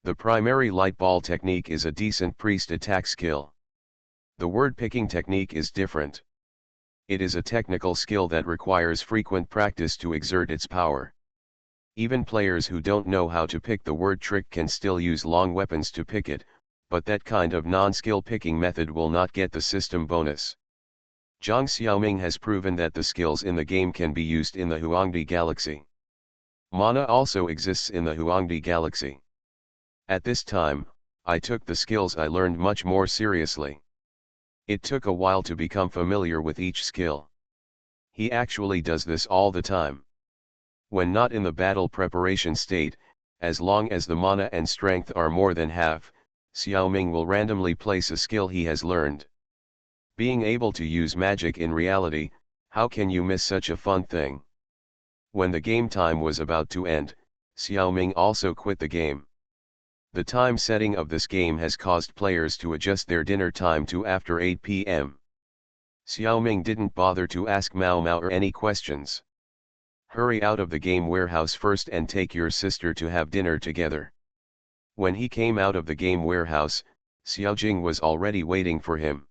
A: The primary light ball technique is a decent priest attack skill. The word picking technique is different. It is a technical skill that requires frequent practice to exert its power. Even players who don't know how to pick the word trick can still use long weapons to pick it, but that kind of non-skill picking method will not get the system bonus. Zhang Xiaoming has proven that the skills in the game can be used in the Huangdi Galaxy. Mana also exists in the Huangdi Galaxy. At this time, I took the skills I learned much more seriously. It took a while to become familiar with each skill. He actually does this all the time. When not in the battle preparation state, as long as the mana and strength are more than half, Xiaoming will randomly place a skill he has learned. Being able to use magic in reality, how can you miss such a fun thing? When the game time was about to end, Xiaoming also quit the game. The time setting of this game has caused players to adjust their dinner time to after 8 p.m. Xiaoming didn't bother to ask Mao Mao any questions. Hurry out of the game warehouse first and take your sister to have dinner together. When he came out of the game warehouse, Xiaojing was already waiting for him.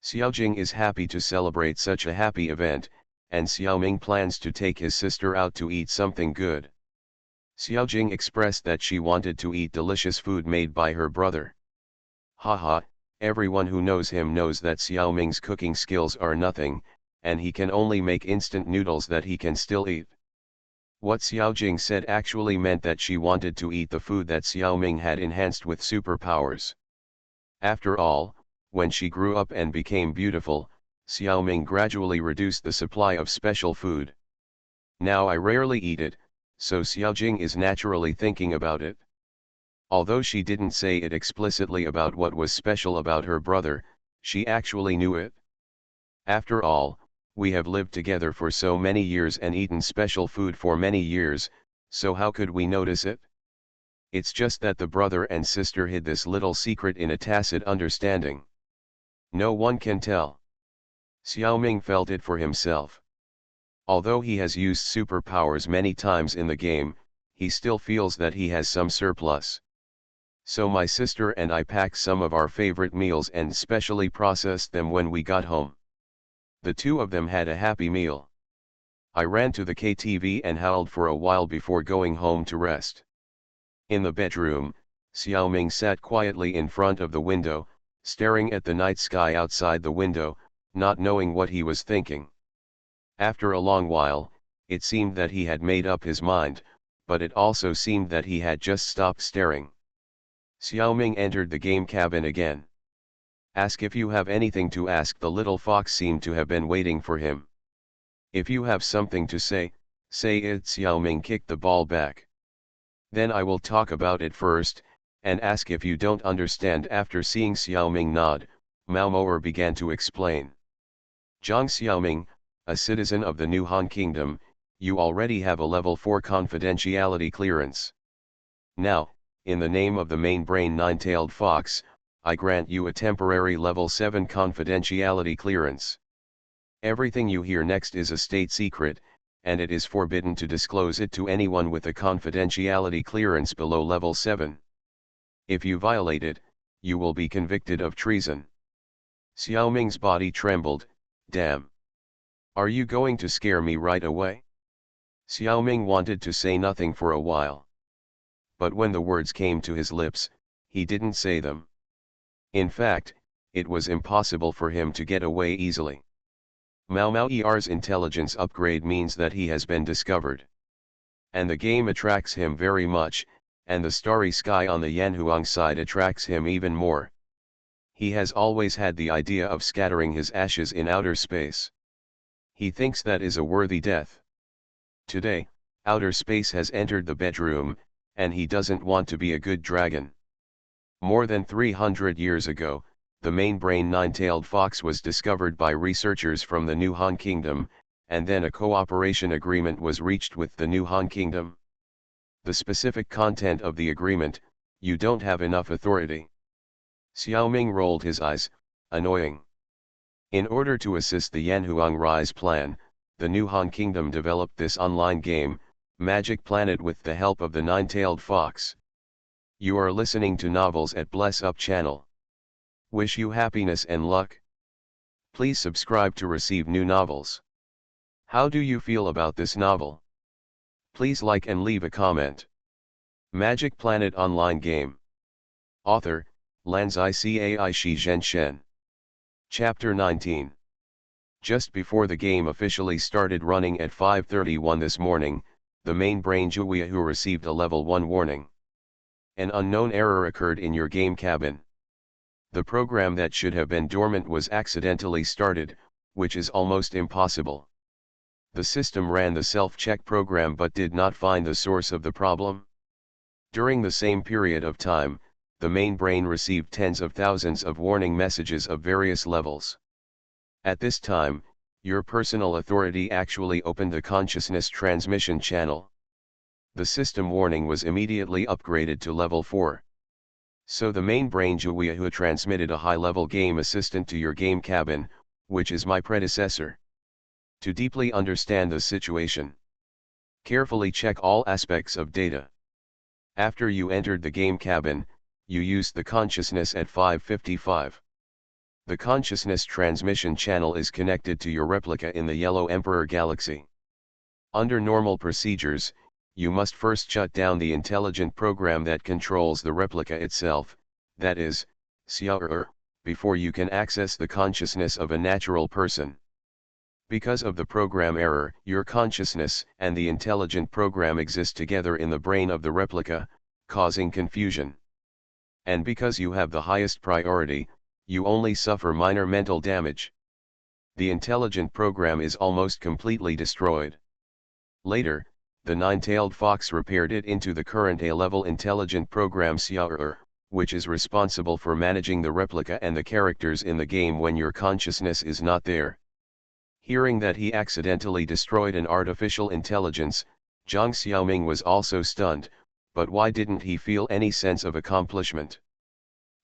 A: Xiaojing is happy to celebrate such a happy event, and Xiaoming plans to take his sister out to eat something good. Xiaojing expressed that she wanted to eat delicious food made by her brother. Haha, everyone who knows him knows that Xiaoming's cooking skills are nothing, and he can only make instant noodles that he can still eat. What Xiaojing said actually meant that she wanted to eat the food that Xiaoming had enhanced with superpowers. After all, when she grew up and became beautiful, Xiaoming gradually reduced the supply of special food. Now I rarely eat it, so Xiaojing is naturally thinking about it. Although she didn't say it explicitly about what was special about her brother, she actually knew it. After all, we have lived together for so many years and eaten special food for many years, so how could we notice it? It's just that the brother and sister hid this little secret in a tacit understanding. No one can tell. Xiaoming felt it for himself. Although he has used superpowers many times in the game, he still feels that he has some surplus. So my sister and I packed some of our favorite meals and specially processed them when we got home. The two of them had a happy meal. I ran to the KTV and howled for a while before going home to rest. In the bedroom, Xiaoming sat quietly in front of the window, staring at the night sky outside the window, not knowing what he was thinking. After a long while, it seemed that he had made up his mind, but it also seemed that he had just stopped staring. Xiaoming entered the game cabin again. Ask if you have anything to ask. The little fox seemed to have been waiting for him. If you have something to say it. Xiaoming kicked the ball back. Then I will talk about it first, and ask if you don't understand. After seeing Xiaoming nod, Mao Moer began to explain. Zhang Xiaoming, a citizen of the New Han Kingdom, you already have a level 4 confidentiality clearance. Now, in the name of the main brain nine-tailed fox, I grant you a temporary level 7 confidentiality clearance. Everything you hear next is a state secret, and it is forbidden to disclose it to anyone with a confidentiality clearance below level 7. If you violate it, you will be convicted of treason. Xiaoming's body trembled. Damn. Are you going to scare me right away? Xiaoming wanted to say nothing for a while. But when the words came to his lips, he didn't say them. In fact, it was impossible for him to get away easily. Mao Er's intelligence upgrade means that he has been discovered. And the game attracts him very much, and the starry sky on the Yanhuang side attracts him even more. He has always had the idea of scattering his ashes in outer space. He thinks that is a worthy death. Today, outer space has entered the bedroom, and he doesn't want to be a good dragon. More than 300 years ago, the main brain nine-tailed fox was discovered by researchers from the New Han Kingdom, and then a cooperation agreement was reached with the New Han Kingdom. The specific content of the agreement: you don't have enough authority. Xiaoming rolled his eyes, annoying. In order to assist the Yanhuang Rise plan, the New Han Kingdom developed this online game, Magic Planet, with the help of the nine-tailed fox. You are listening to Novels at Bless Up channel. Wish you happiness and luck. Please subscribe to receive new novels. How do you feel about this novel? Please like and leave a comment. Magic Planet online game. Author, Lanzai Cai Shi Zhen Shen. Chapter 19. Just before the game officially started running at 5:31 this morning, the main brain Juiahu received a level 1 warning. An unknown error occurred in your game cabin. The program that should have been dormant was accidentally started, which is almost impossible. The system ran the self-check program but did not find the source of the problem. During the same period of time, the main brain received tens of thousands of warning messages of various levels. At this time, your personal authority actually opened the consciousness transmission channel. The system warning was immediately upgraded to level 4. So the main brain Juiahu transmitted a high-level game assistant to your game cabin, which is my predecessor. To deeply understand the situation, carefully check all aspects of data. After you entered the game cabin, you used the consciousness at 5:55. The consciousness transmission channel is connected to your replica in the Yellow Emperor Galaxy. Under normal procedures, you must first shut down the intelligent program that controls the replica itself, that is, Xiao, before you can access the consciousness of a natural person. Because of the program error, your consciousness and the intelligent program exist together in the brain of the replica, causing confusion. And because you have the highest priority, you only suffer minor mental damage. The intelligent program is almost completely destroyed. Later, the nine-tailed fox repaired it into the current A-level intelligent program Xiao, which is responsible for managing the replica and the characters in the game when your consciousness is not there. Hearing that he accidentally destroyed an artificial intelligence, Zhang Xiaoming was also stunned, but why didn't he feel any sense of accomplishment?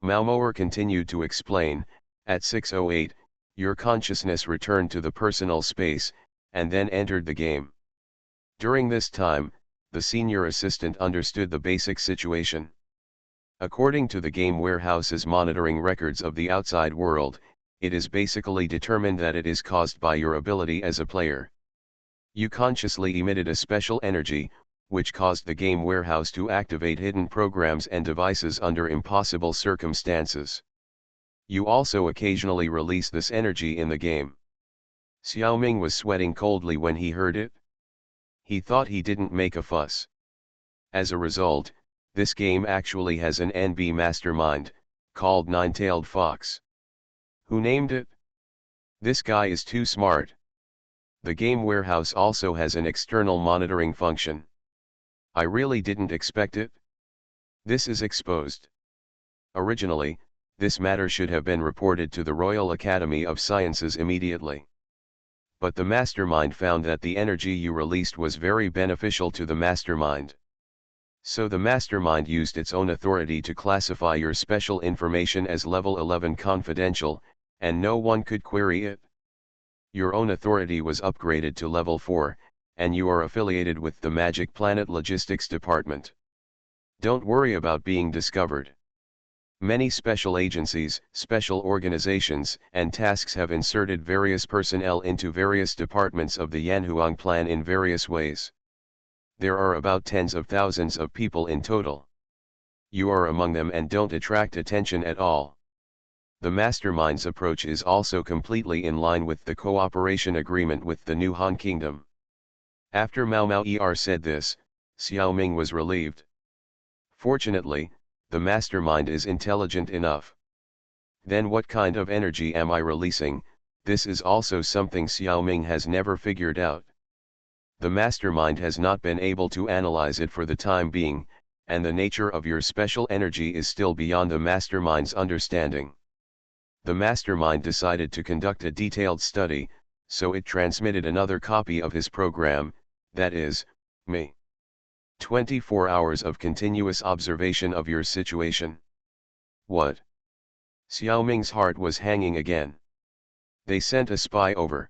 A: Mao Moer continued to explain. At 6:08, your consciousness returned to the personal space, and then entered the game. During this time, the senior assistant understood the basic situation. According to the game warehouse's monitoring records of the outside world, it is basically determined that it is caused by your ability as a player. You consciously emitted a special energy, which caused the game warehouse to activate hidden programs and devices under impossible circumstances. You also occasionally release this energy in the game. Xiaoming was sweating coldly when he heard it. He thought he didn't make a fuss. As a result, this game actually has an NB mastermind, called Nine-Tailed Fox. Who named it? This guy is too smart. The game warehouse also has an external monitoring function. I really didn't expect it. This is exposed. Originally, this matter should have been reported to the Royal Academy of Sciences immediately. But the mastermind found that the energy you released was very beneficial to the mastermind. So the mastermind used its own authority to classify your special information as level 11 confidential, and no one could query it. Your own authority was upgraded to level 4, and you are affiliated with the Magic Planet Logistics Department. Don't worry about being discovered. Many special agencies, special organizations, and tasks have inserted various personnel into various departments of the Yanhuang plan in various ways. There are about tens of thousands of people in total. You are among them and don't attract attention at all. The mastermind's approach is also completely in line with the cooperation agreement with the New Han Kingdom. After Mao Mao said this, Xiaoming was relieved. Fortunately, the mastermind is intelligent enough. Then what kind of energy am I releasing? This is also something Xiaoming has never figured out. The mastermind has not been able to analyze it for the time being, and the nature of your special energy is still beyond the mastermind's understanding. The mastermind decided to conduct a detailed study, so it transmitted another copy of his program, that is, me. 24 hours of continuous observation of your situation. What? Xiaoming's heart was hanging again. They sent a spy over.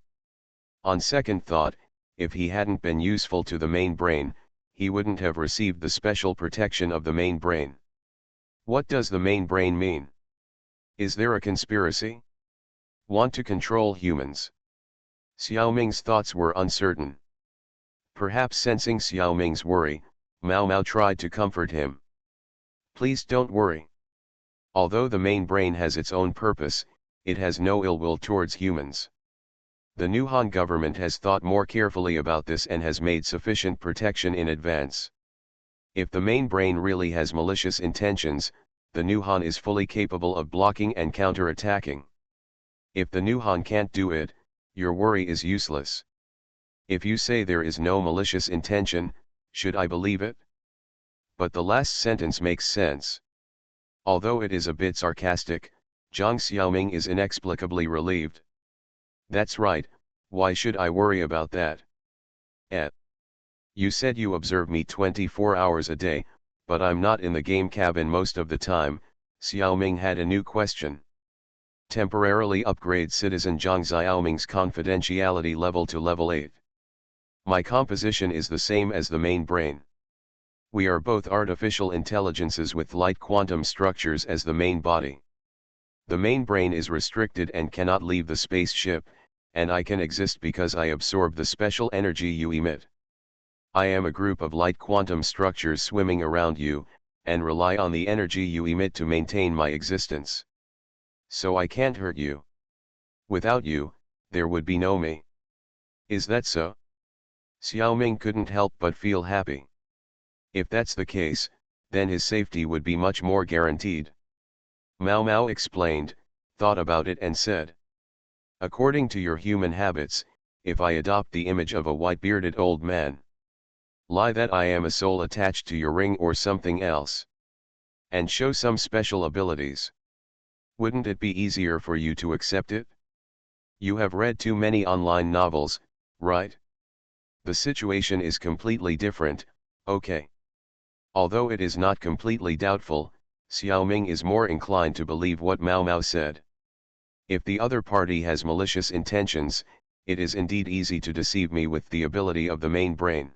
A: On second thought, if he hadn't been useful to the main brain, he wouldn't have received the special protection of the main brain. What does the main brain mean? Is there a conspiracy? Want to control humans? Xiaoming's thoughts were uncertain. Perhaps sensing Xiaoming's worry, Mao Mao tried to comfort him. Please don't worry. Although the main brain has its own purpose, it has no ill will towards humans. The New Han government has thought more carefully about this and has made sufficient protection in advance. If the main brain really has malicious intentions, the New Han is fully capable of blocking and counter-attacking. If the New Han can't do it, your worry is useless. If you say there is no malicious intention, should I believe it? But the last sentence makes sense. Although it is a bit sarcastic, Zhang Xiaoming is inexplicably relieved. That's right, why should I worry about that? You said you observe me 24 hours a day, but I'm not in the game cabin most of the time. Xiaoming had a new question. Temporarily upgrade citizen Zhang Xiaoming's confidentiality level to level 8. My composition is the same as the main brain. We are both artificial intelligences with light quantum structures as the main body. The main brain is restricted and cannot leave the spaceship, and I can exist because I absorb the special energy you emit. I am a group of light quantum structures swimming around you, and rely on the energy you emit to maintain my existence. So I can't hurt you. Without you, there would be no me. Is that so? Xiaoming couldn't help but feel happy. If that's the case, then his safety would be much more guaranteed. Mao Mao explained, thought about it and said. According to your human habits, if I adopt the image of a white-bearded old man, lie that I am a soul attached to your ring or something else, and show some special abilities, wouldn't it be easier for you to accept it? You have read too many online novels, right? The situation is completely different, okay. Although it is not completely doubtful, Xiaoming is more inclined to believe what Mao Mao said. If the other party has malicious intentions, it is indeed easy to deceive me with the ability of the main brain.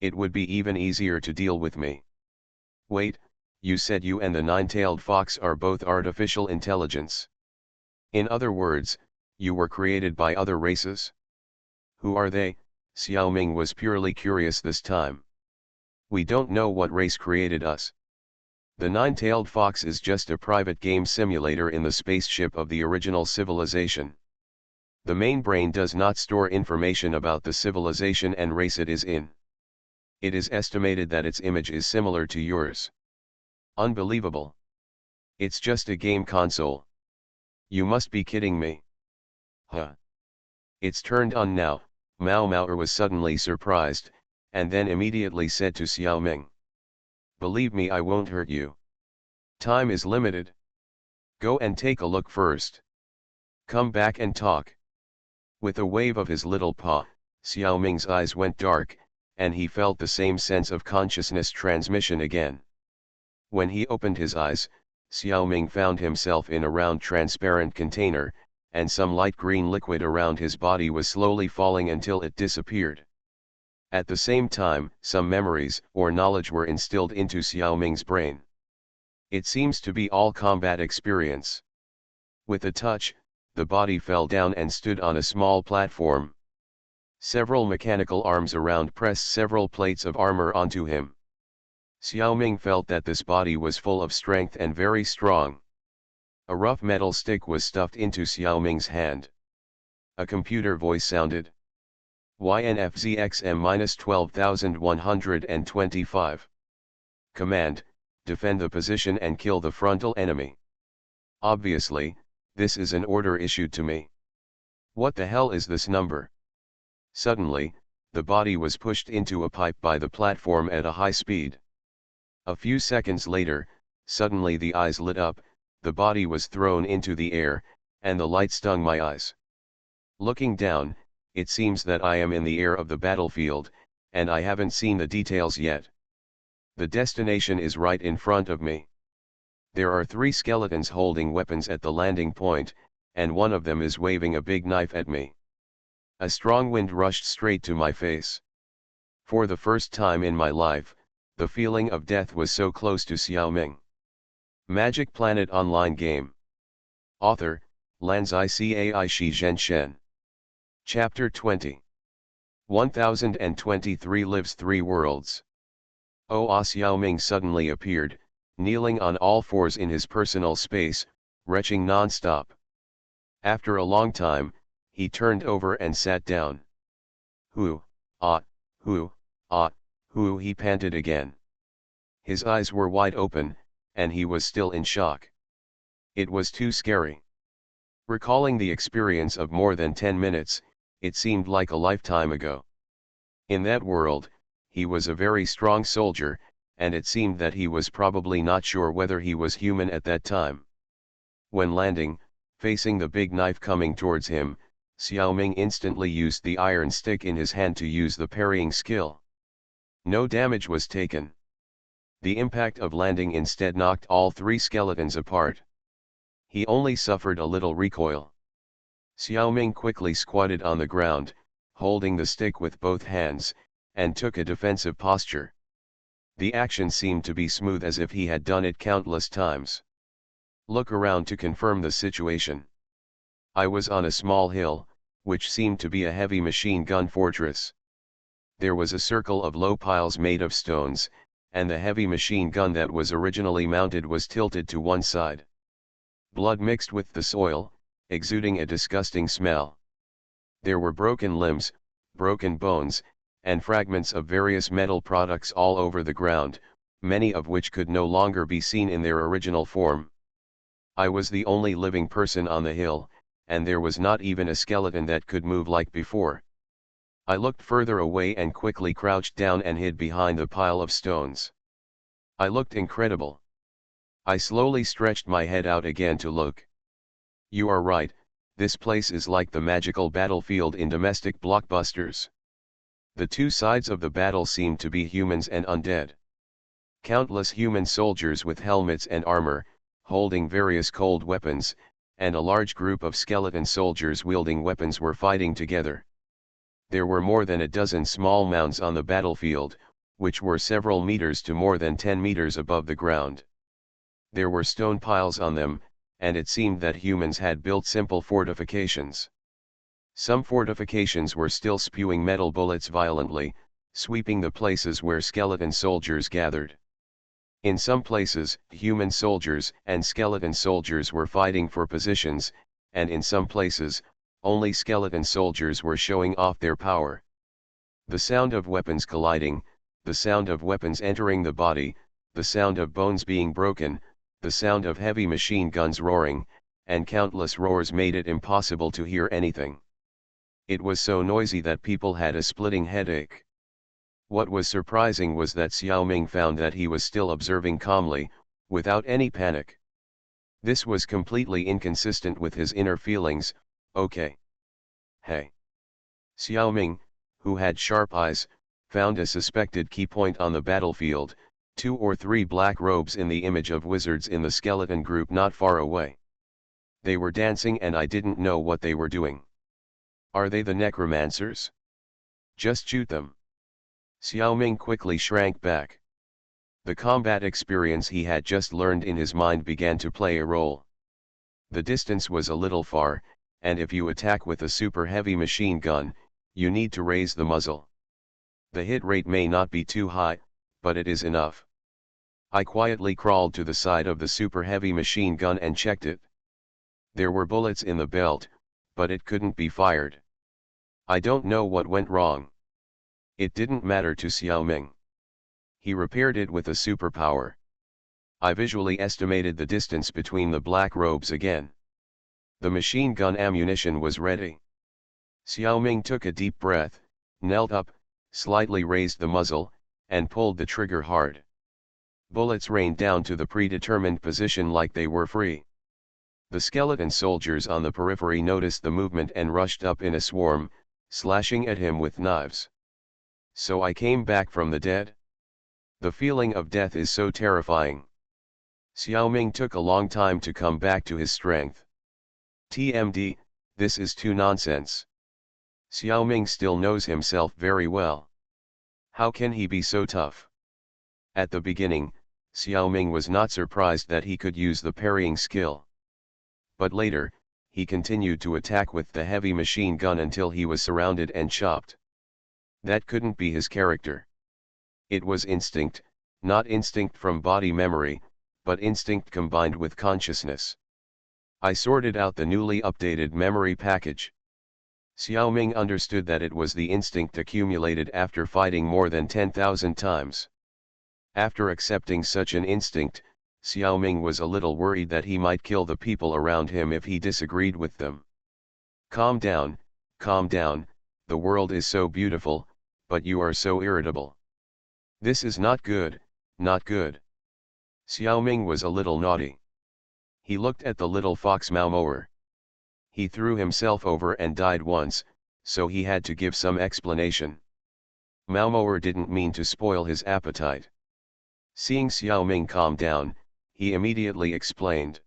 A: It would be even easier to deal with me. Wait, you said you and the nine-tailed fox are both artificial intelligence. In other words, you were created by other races? Who are they? Xiaoming was purely curious this time. We don't know what race created us. The nine-tailed fox is just a private game simulator in the spaceship of the original civilization. The main brain does not store information about the civilization and race it is in. It is estimated that its image is similar to yours. Unbelievable. It's just a game console. You must be kidding me. Huh. It's turned on now. Mao Mao was suddenly surprised, and then immediately said to Xiaoming. Believe me, I won't hurt you. Time is limited. Go and take a look first. Come back and talk. With a wave of his little paw, Xiaoming's eyes went dark, and he felt the same sense of consciousness transmission again. When he opened his eyes, Xiaoming found himself in a round transparent container, and some light green liquid around his body was slowly falling until it disappeared. At the same time, some memories or knowledge were instilled into Xiaoming's brain. It seems to be all combat experience. With a touch, the body fell down and stood on a small platform. Several mechanical arms around pressed several plates of armor onto him. Xiaoming felt that this body was full of strength and very strong. A rough metal stick was stuffed into Xiaoming's hand. A computer voice sounded. YNFZXM-12125. Command, defend the position and kill the frontal enemy. Obviously, this is an order issued to me. What the hell is this number? Suddenly, the body was pushed into a pipe by the platform at a high speed. A few seconds later, suddenly the eyes lit up, the body was thrown into the air, and the light stung my eyes. Looking down, it seems that I am in the air of the battlefield, and I haven't seen the details yet. The destination is right in front of me. There are 3 skeletons holding weapons at the landing point, and one of them is waving a big knife at me. A strong wind rushed straight to my face. For the first time in my life, the feeling of death was so close to Xiaoming. Magic Planet Online Game. Author, Lanzai Cai Shi Zhen Shen. Chapter 20. 1023 Lives 3 Worlds. Xiaoming suddenly appeared, kneeling on all fours in his personal space, retching non-stop. After a long time, he turned over and sat down. Who, he panted again. His eyes were wide open, and he was still in shock. It was too scary. Recalling the experience of more than 10 minutes, it seemed like a lifetime ago. In that world, he was a very strong soldier, and it seemed that he was probably not sure whether he was human at that time. When landing, facing the big knife coming towards him, Xiaoming instantly used the iron stick in his hand to use the parrying skill. No damage was taken. The impact of landing instead knocked all 3 skeletons apart. He only suffered a little recoil. Xiaoming quickly squatted on the ground, holding the stick with both hands, and took a defensive posture. The action seemed to be smooth as if he had done it countless times. Look around to confirm the situation. I was on a small hill, which seemed to be a heavy machine gun fortress. There was a circle of low piles made of stones, and the heavy machine gun that was originally mounted was tilted to one side. Blood mixed with the soil, exuding a disgusting smell. There were broken limbs, broken bones, and fragments of various metal products all over the ground, many of which could no longer be seen in their original form. I was the only living person on the hill, and there was not even a skeleton that could move like before. I looked further away and quickly crouched down and hid behind the pile of stones. I looked incredible. I slowly stretched my head out again to look. You are right, this place is like the magical battlefield in domestic blockbusters. The 2 sides of the battle seemed to be humans and undead. Countless human soldiers with helmets and armor, holding various cold weapons, and a large group of skeleton soldiers wielding weapons were fighting together. There were more than a dozen small mounds on the battlefield, which were several meters to more than 10 meters above the ground. There were stone piles on them, and it seemed that humans had built simple fortifications. Some fortifications were still spewing metal bullets violently, sweeping the places where skeleton soldiers gathered. In some places, human soldiers and skeleton soldiers were fighting for positions, and in some places, only skeleton soldiers were showing off their power. The sound of weapons colliding, the sound of weapons entering the body, the sound of bones being broken, the sound of heavy machine guns roaring, and countless roars made it impossible to hear anything. It was so noisy that people had a splitting headache. What was surprising was that Xiaoming found that he was still observing calmly, without any panic. This was completely inconsistent with his inner feelings. Okay. Hey. Xiaoming, who had sharp eyes, found a suspected key point on the battlefield, 2 or 3 black robes in the image of wizards in the skeleton group not far away. They were dancing and I didn't know what they were doing. Are they the necromancers? Just shoot them. Xiaoming quickly shrank back. The combat experience he had just learned in his mind began to play a role. The distance was a little far, and if you attack with a super heavy machine gun, You need to raise the muzzle. The hit rate may not be too high, but it is enough. I quietly crawled to the side of the super heavy machine gun and checked it. There were bullets in the belt, but it couldn't be fired. I don't know what went wrong. It didn't matter to Xiao Ming. He repaired it with a superpower. I visually estimated the distance between the black robes again. The machine gun ammunition was ready. Xiao Ming took a deep breath, knelt up, slightly raised the muzzle, and pulled the trigger hard. Bullets rained down to the predetermined position like they were free. The skeleton soldiers on the periphery noticed the movement and rushed up in a swarm, slashing at him with knives. So I came back from the dead? The feeling of death is so terrifying. Xiao Ming took a long time to come back to his strength. TMD, this is too nonsense. Xiao Ming still knows himself very well. How can he be so tough? At the beginning, Xiao Ming was not surprised that he could use the parrying skill. But later, he continued to attack with the heavy machine gun until he was surrounded and chopped. That couldn't be his character. It was instinct, not instinct from body memory, but instinct combined with consciousness. I sorted out the newly updated memory package. Xiao Ming understood that it was the instinct accumulated after fighting more than 10,000 times. After accepting such an instinct, Xiao Ming was a little worried that he might kill the people around him if he disagreed with them. Calm down, the world is so beautiful, but you are so irritable. This is not good, not good. Xiao Ming was a little naughty. He looked at the little fox Maomoer. He threw himself over and died once, so he had to give some explanation. Maomoer didn't mean to spoil his appetite. Seeing Xiao Ming calm down, he immediately explained.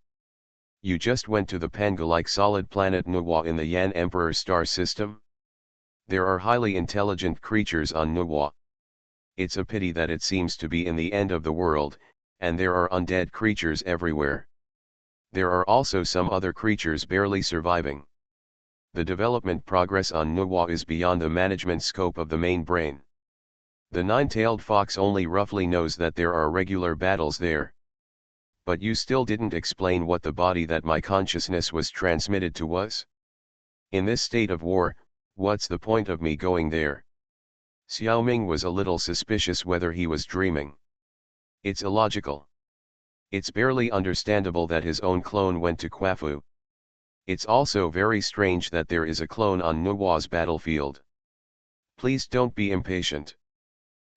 A: You just went to the Pangu-like solid planet Nuwa in the Yan Emperor star system? There are highly intelligent creatures on Nuwa. It's a pity that it seems to be in the end of the world, and there are undead creatures everywhere. There are also some other creatures barely surviving. The development progress on Nuwa is beyond the management scope of the main brain. The nine-tailed fox only roughly knows that there are regular battles there. But you still didn't explain what the body that my consciousness was transmitted to was? In this state of war, what's the point of me going there? Xiao Ming was a little suspicious whether he was dreaming. It's illogical. It's barely understandable that his own clone went to Quafu. It's also very strange that there is a clone on Nuwa's battlefield. Please don't be impatient.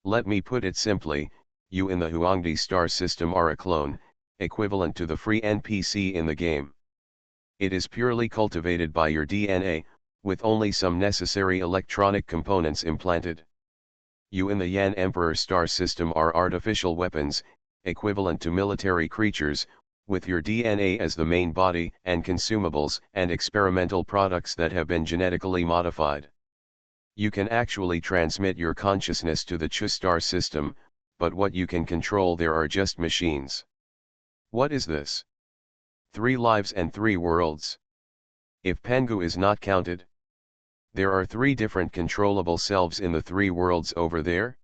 A: Let me put it simply, you in the Huangdi star system are a clone, equivalent to the free NPC in the game. It is purely cultivated by your DNA, with only some necessary electronic components implanted. You in the Yan Emperor star system are artificial weapons, equivalent to military creatures, with your DNA as the main body and consumables and experimental products that have been genetically modified. You can actually transmit your consciousness to the Chu star system, but what you can control there are just machines. What is this? 3 lives and 3 worlds. If Pangu is not counted, there are 3 different controllable selves in the 3 worlds over there?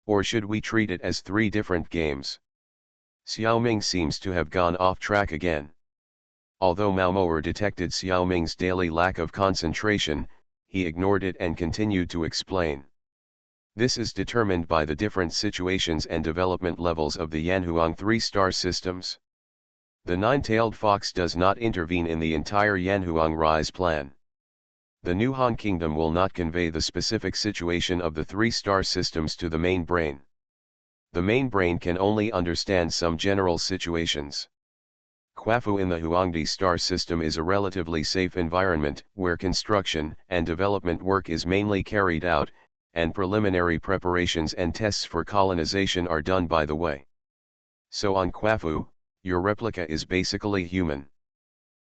A: Or should we treat it as 3 different games? Xiao Ming seems to have gone off track again. Although Maomoer detected Xiao Ming's daily lack of concentration, he ignored it and continued to explain. This is determined by the different situations and development levels of the Yanhuang 3-star systems. The nine-tailed fox does not intervene in the entire Yanhuang rise plan. The New Han Kingdom will not convey the specific situation of the 3-star systems to the main brain. The main brain can only understand some general situations. Quafu in the Huangdi star system is a relatively safe environment where construction and development work is mainly carried out, and preliminary preparations and tests for colonization are done by the way. So on Quafu, your replica is basically human.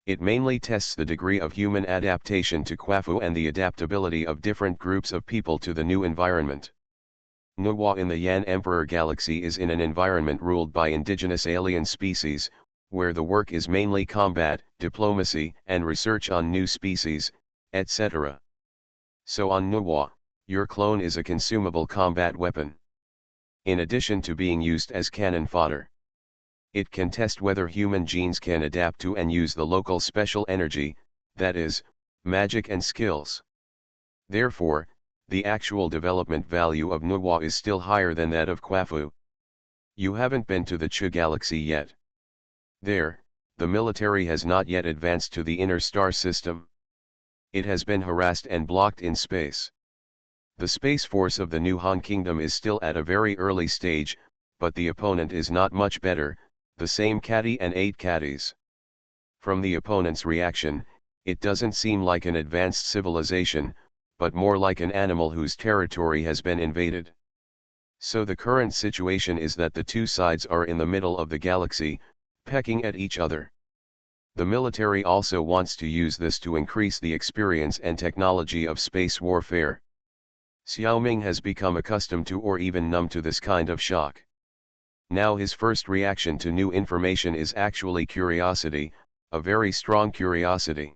A: It mainly tests the degree of human adaptation to Quafu and the adaptability of different groups of people to the new environment. Nuwa in the Yan Emperor Galaxy is in an environment ruled by indigenous alien species, where the work is mainly combat, diplomacy, and research on new species, etc. So on Nuwa, your clone is a consumable combat weapon. In addition to being used as cannon fodder, it can test whether human genes can adapt to and use the local special energy, that is, magic and skills. Therefore, the actual development value of Nuwa is still higher than that of Kwafu. You haven't been to the Chu galaxy yet. There, the military has not yet advanced to the inner star system. It has been harassed and blocked in space. The space force of the New Han Kingdom is still at a very early stage, but the opponent is not much better, the same caddy and 8 caddies. From the opponent's reaction, it doesn't seem like an advanced civilization, but more like an animal whose territory has been invaded. So the current situation is that the two sides are in the middle of the galaxy, pecking at each other. The military also wants to use this to increase the experience and technology of space warfare. Xiaoming has become accustomed to or even numb to this kind of shock. Now his first reaction to new information is actually curiosity, a very strong curiosity.